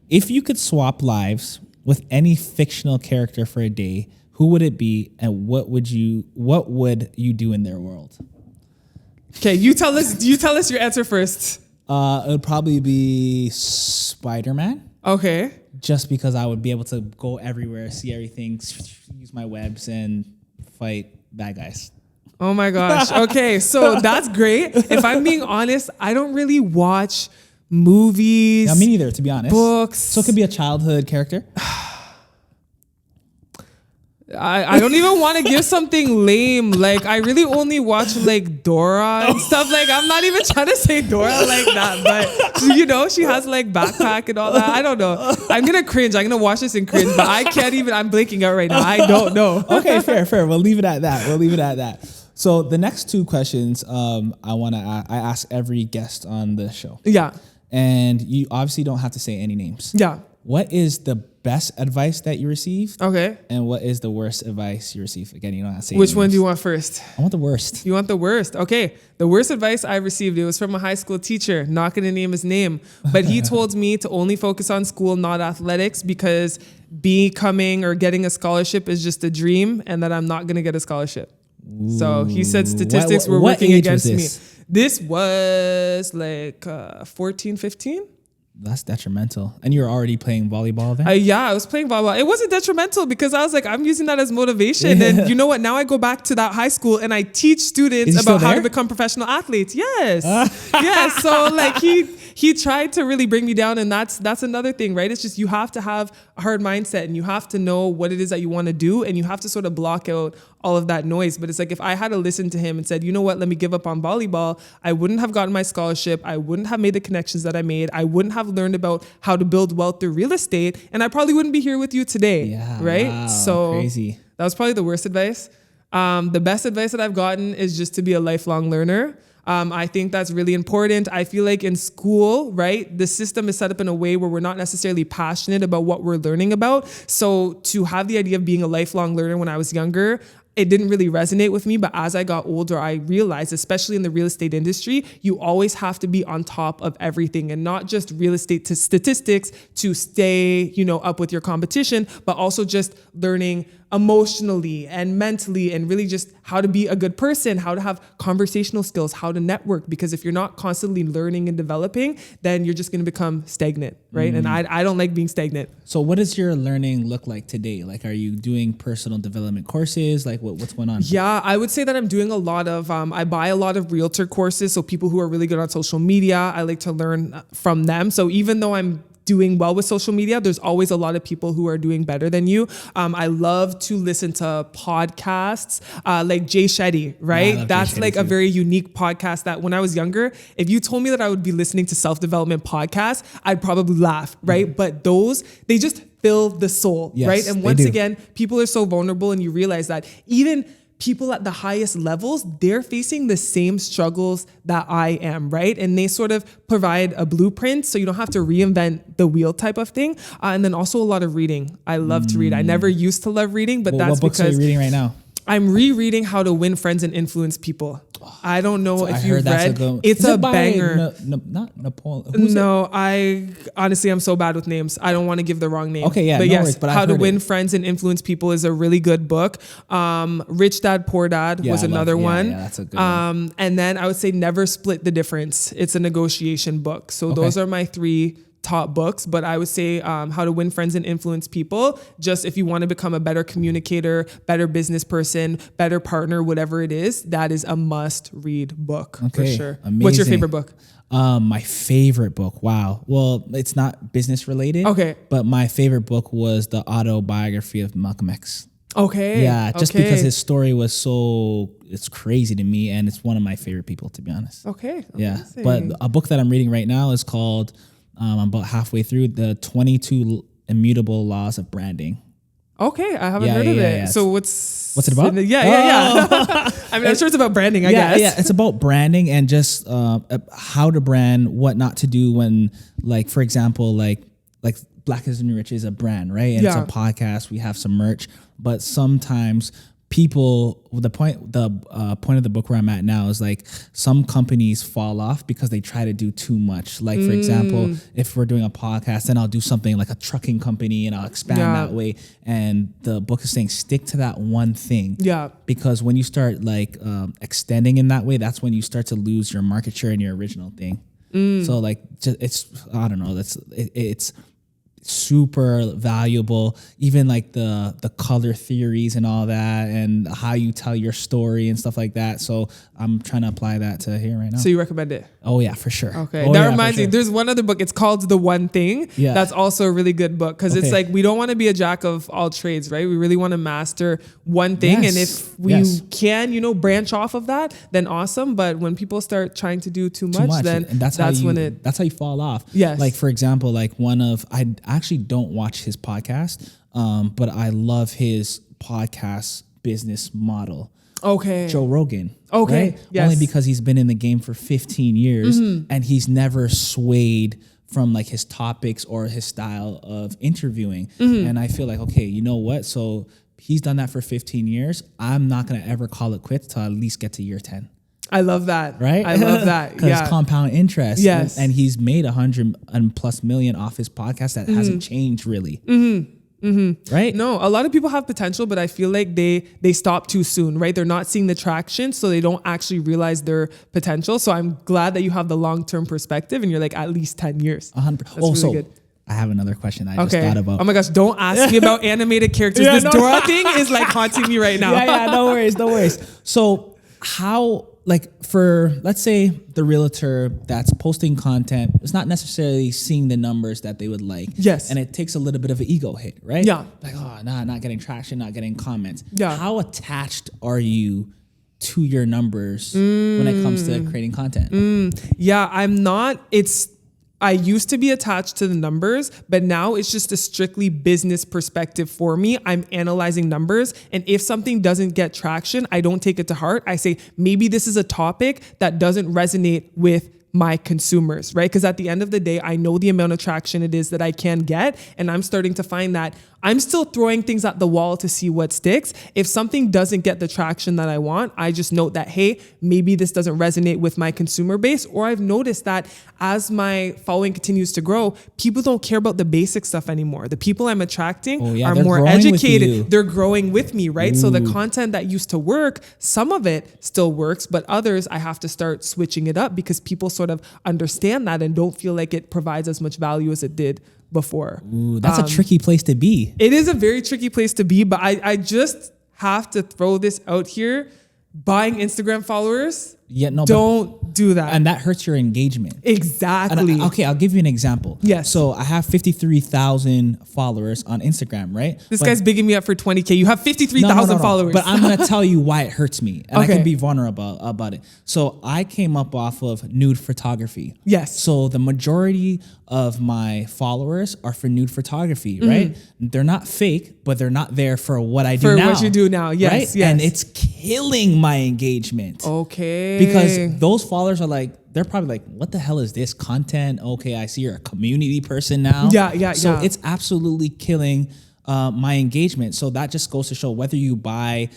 if you could swap lives with any fictional character for a day, who would it be, and what would you do in their world? Okay, you tell us your answer first. It would probably be Spider-Man. Okay. Just because I would be able to go everywhere, see everything, use my webs, and fight bad guys. Oh my gosh. Okay, so that's great. If I'm being honest, I don't really watch movies. Yeah, me neither, to be honest. Books. So it could be a childhood character. I don't even want to give something lame. I really only watch Dora and stuff. I'm not even trying to say Dora like that, but she has backpack and all that. I don't know. I'm going to cringe. I'm going to watch this and cringe, but I can't even, I'm blanking out right now. I don't know. Okay, fair. We'll leave it at that. So the next two questions I ask every guest on the show. Yeah. And you obviously don't have to say any names. Yeah. What is the best advice that you received? Okay. And what is the worst advice you received? Again, you don't have to say Which one names. do you want first? I want the worst. You want the worst? Okay. The worst advice I received, it was from a high school teacher. Not going to name his name, but he told me to only focus on school, not athletics, because becoming or getting a scholarship is just a dream and that I'm not going to get a scholarship. So he said statistics were working against me. This was like 14, 15. That's detrimental. And you're already playing volleyball then? Yeah, I was playing volleyball. It wasn't detrimental because I was like, I'm using that as motivation. Yeah. And you know what? Now I go back to that high school and I teach students about how to become professional athletes. Yes. Yes. So like he tried to really bring me down, and that's another thing, right? It's just you have to have a hard mindset and you have to know what it is that you want to do, and you have to sort of block out all of that noise. But it's like if I had to listen to him and said, you know what, let me give up on volleyball, I wouldn't have gotten my scholarship. I wouldn't have made the connections that I made. I wouldn't have learned about how to build wealth through real estate, and I probably wouldn't be here with you today. Yeah, right? wow, so crazy. That was probably the worst advice. The best advice that I've gotten is just to be a lifelong learner. I think that's really important. I feel like in school, right, the system is set up in a way where we're not necessarily passionate about what we're learning about. So to have the idea of being a lifelong learner when I was younger, it didn't really resonate with me. But as I got older, I realized, especially in the real estate industry, you always have to be on top of everything, and not just real estate to statistics to stay, up with your competition, but also just learning emotionally and mentally, and really just how to be a good person, how to have conversational skills, how to network. Because if you're not constantly learning and developing, then you're just going to become stagnant, right? And I don't like being stagnant. So what does your learning look like today? Like, are you doing personal development courses? Like what's going on? Yeah, I would say that I'm doing a lot of, I buy a lot of realtor courses. So people who are really good on social media, I like to learn from them. So even though I'm doing well with social media, there's always a lot of people who are doing better than you. I love to listen to podcasts like Jay Shetty, right? Yeah, that's Jay like Shetty a too. very unique podcast that when I was younger, if you told me that I would be listening to self-development podcasts, I'd probably laugh, right? Mm-hmm. But they just fill the soul, Yes, right? And they once do. again, people are so vulnerable, and you realize that even people at the highest levels, they're facing the same struggles that I am, right? And they sort of provide a blueprint so you don't have to reinvent the wheel type of thing. And then also a lot of reading. I love to read. I never used to love reading, but that's what books because are you reading right now? I'm rereading How to Win Friends and Influence People. I don't know if you've read. It's a banger. Not Napoleon. Who's it? No, I'm so bad with names. I don't want to give the wrong name. Okay, yeah, but no yes, worries, but I've How to heard Win it. Friends and Influence People is a really good book. Rich Dad Poor Dad was another one. Yeah, that's a good one. And then I would say Never Split the Difference. It's a negotiation book. So those are my 3 top books. But I would say How to Win Friends and Influence People, just if you want to become a better communicator, better business person, better partner, whatever it is, that is a must read book for sure. Amazing. What's your favorite book? My favorite book. Wow. Well, it's not business related. Okay. But my favorite book was the autobiography of Malcolm X. Okay. Yeah, just because his story was it's crazy to me, and it's one of my favorite people, to be honest. Okay. Yeah. Amazing. But a book that I'm reading right now is called, I'm about halfway through, the 22 Immutable Laws of Branding. Okay, I haven't heard of it. Yeah. So what's it about? Yeah. I mean, I'm sure it's about branding, I guess. Yeah, it's about branding and just how to brand, what not to do when, like, for example, like Black is the New Rich is a brand, right? And it's a podcast. We have some merch, but sometimes people, the point of the book where I'm at now is like some companies fall off because they try to do too much. Like, for example, if we're doing a podcast, then I'll do something like a trucking company and I'll expand that way. And the book is saying stick to that one thing. Yeah. Because when you start like extending in that way, that's when you start to lose your market share and your original thing. So like, it's super valuable, even like the color theories and all that, and how you tell your story and stuff like that. So I'm trying to apply that to here right now. So you recommend it? Oh yeah, for sure. Okay. Oh, that yeah, reminds me, there's one other book. It's called The One Thing. Yeah. That's also a really good book because it's like we don't want to be a jack of all trades, right? We really want to master one thing. Yes. And if we can, branch off of that, then awesome. But when people start trying to do too much, then and that's how you fall off. Yes. Like, for example, like I actually don't watch his podcast, but I love his podcast business model. Okay. Joe Rogan. Okay. Right? Yes. Only because he's been in the game for 15 years and he's never swayed from like his topics or his style of interviewing. And I feel like, okay, you know what? So he's done that for 15 years. I'm not going to ever call it quits till I at least get to year 10. I love that. Right? I love that. Because compound interest. Yes. And he's made $100+ million off his podcast that hasn't changed really. Right? No, a lot of people have potential, but I feel like they stop too soon, right? They're not seeing the traction, so they don't actually realize their potential. So I'm glad that you have the long-term perspective and you're like at least 10 years. 100%. That's really good. I have another question I just thought about. Oh my gosh, don't ask me about animated characters. This Dora thing is like haunting me right now. No worries. So how, like for, let's say the realtor that's posting content is not necessarily seeing the numbers that they would like. Yes. And it takes a little bit of an ego hit, right? Yeah. Like, oh, nah, not getting traction, not getting comments. Yeah. How attached are you to your numbers when it comes to creating content? Yeah, I'm not. I used to be attached to the numbers, but now it's just a strictly business perspective for me. I'm analyzing numbers. And if something doesn't get traction, I don't take it to heart. I say, maybe this is a topic that doesn't resonate with my consumers, right? Because at the end of the day, I know the amount of traction it is that I can get. And I'm starting to find that I'm still throwing things at the wall to see what sticks. If something doesn't get the traction that I want, I just note that, hey, maybe this doesn't resonate with my consumer base. Or I've noticed that as my following continues to grow, people don't care about the basic stuff anymore. The people I'm attracting are more educated. They're growing with me, right? So the content that used to work, some of it still works, but others I have to start switching it up because people sort of understand that and don't feel like it provides as much value as it did before. Ooh, that's a tricky place to be. It is a very tricky place to be, but I just have to throw this out here. Buying Instagram followers, don't do that. And that hurts your engagement. Exactly. Okay, I'll give you an example. Yes. So I have 53,000 followers on Instagram, right? This guy's bigging me up for 20K. You have 53,000 followers. But I'm going to tell you why it hurts me. And I can be vulnerable about it. So I came up off of nude photography. Yes. So the majority of my followers are for nude photography, right? They're not fake, but they're not there for what I do now. For what you do now, yes, right? yes. And it's killing my engagement. Okay. Because those followers are like, they're probably like, what the hell is this content? Okay, I see you're a community person now. So it's absolutely killing my engagement. So that just goes to show whether you buy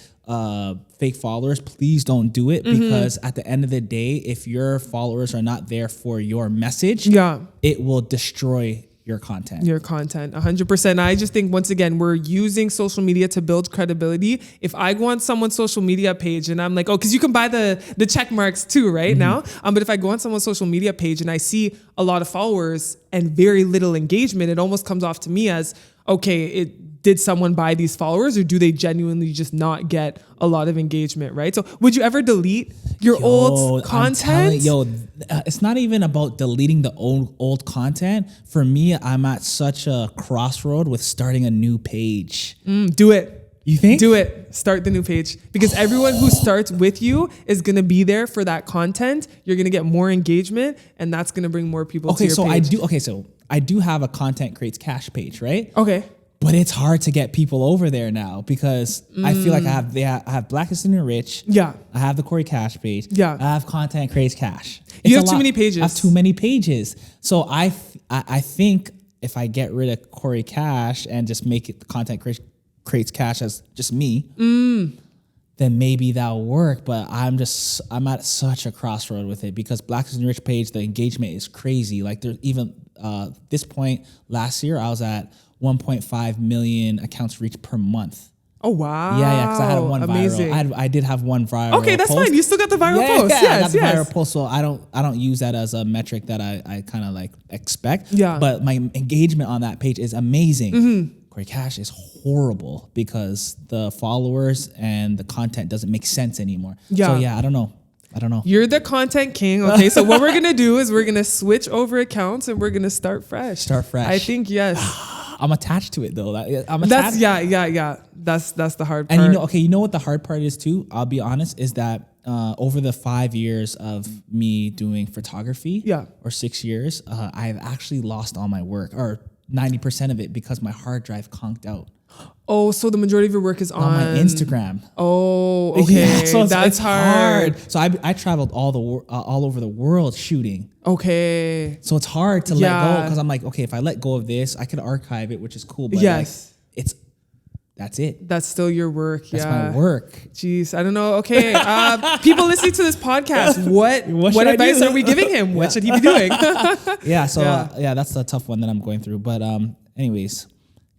fake followers, please don't do it because at the end of the day, if your followers are not there for your message, it will destroy your content. 100%. I just think, once again, we're using social media to build credibility. If I go on someone's social media page and I'm like, oh, because you can buy the check marks too, right now. But if I go on someone's social media page and I see a lot of followers and very little engagement, it almost comes off to me as, okay, did someone buy these followers, or do they genuinely just not get a lot of engagement, right? So would you ever delete your old content? It's not even about deleting the old content. For me, I'm at such a crossroad with starting a new page. Do it. You think? Do it. Start the new page. Because everyone who starts with you is going to be there for that content. You're going to get more engagement, and that's going to bring more people to your page. So I do have a content creates cash page, right? Okay. But it's hard to get people over there now because I feel like I have Blackest and the Rich. Yeah. I have the Corey Cash page. Yeah. I have Content Creates Cash. You have too many pages. I have too many pages. So I think if I get rid of Corey Cash and just make it the Content Creates Cash as just me, then maybe that'll work. But I'm at such a crossroad with it because Blackest and the Rich page, the engagement is crazy. Like there's even this point last year, I was at 1.5 million accounts reached per month. Oh, wow. Yeah, because I had one Amazing. viral. I did have one viral. Okay, that's post. fine. You still got the viral post. Yeah, I got the viral post, so I don't use that as a metric that I kind of like expect. Yeah. But my engagement on that page is amazing. Corey Cash is horrible because the followers and the content doesn't make sense anymore. Yeah. So yeah, I don't know. You're the content king. Okay, so what we're going to do is we're going to switch over accounts and we're going to start fresh. I think, yes. I'm attached to it though. That's That's the hard part. And you know what the hard part is too? I'll be honest, is that over the 5 years of me doing photography, or 6 years, I've actually lost all my work, or 90% of it, because my hard drive conked out. Oh, so the majority of your work is on my Instagram. Oh, okay. Yeah, so that's it's hard. So I traveled all over the world shooting. Okay. So it's hard to let go because I'm like, okay, if I let go of this, I could archive it, which is cool. But yes. Like, that's it. That's still your work. That's my work. Jeez, I don't know. Okay, people listening to this podcast, what advice are we giving him? What should he be doing? So that's the tough one that I'm going through. But anyways,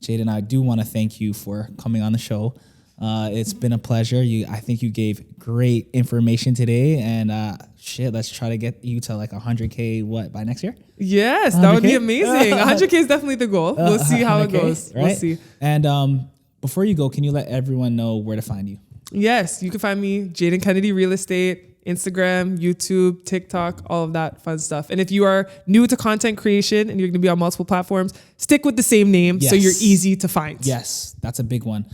Jayden, I do want to thank you for coming on the show. It's been a pleasure. I think you gave great information today, and let's try to get you to like 100K by next year? Yes, that would be amazing. 100K is definitely the goal. We'll see how it goes. Right? We'll see. And before you go, can you let everyone know where to find you? Yes, you can find me, Jayden Kennedy Real Estate, Instagram, YouTube, TikTok, all of that fun stuff. And if you are new to content creation and you're going to be on multiple platforms, stick with the same name so you're easy to find. Yes, that's a big one.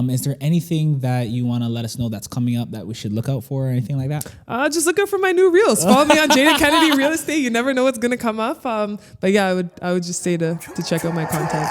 Is there anything that you want to let us know that's coming up that we should look out for or anything like that? Just look out for my new reels. Follow me on Jayden Kennedy Real Estate. You never know what's going to come up. But yeah, I would just say to check out my content.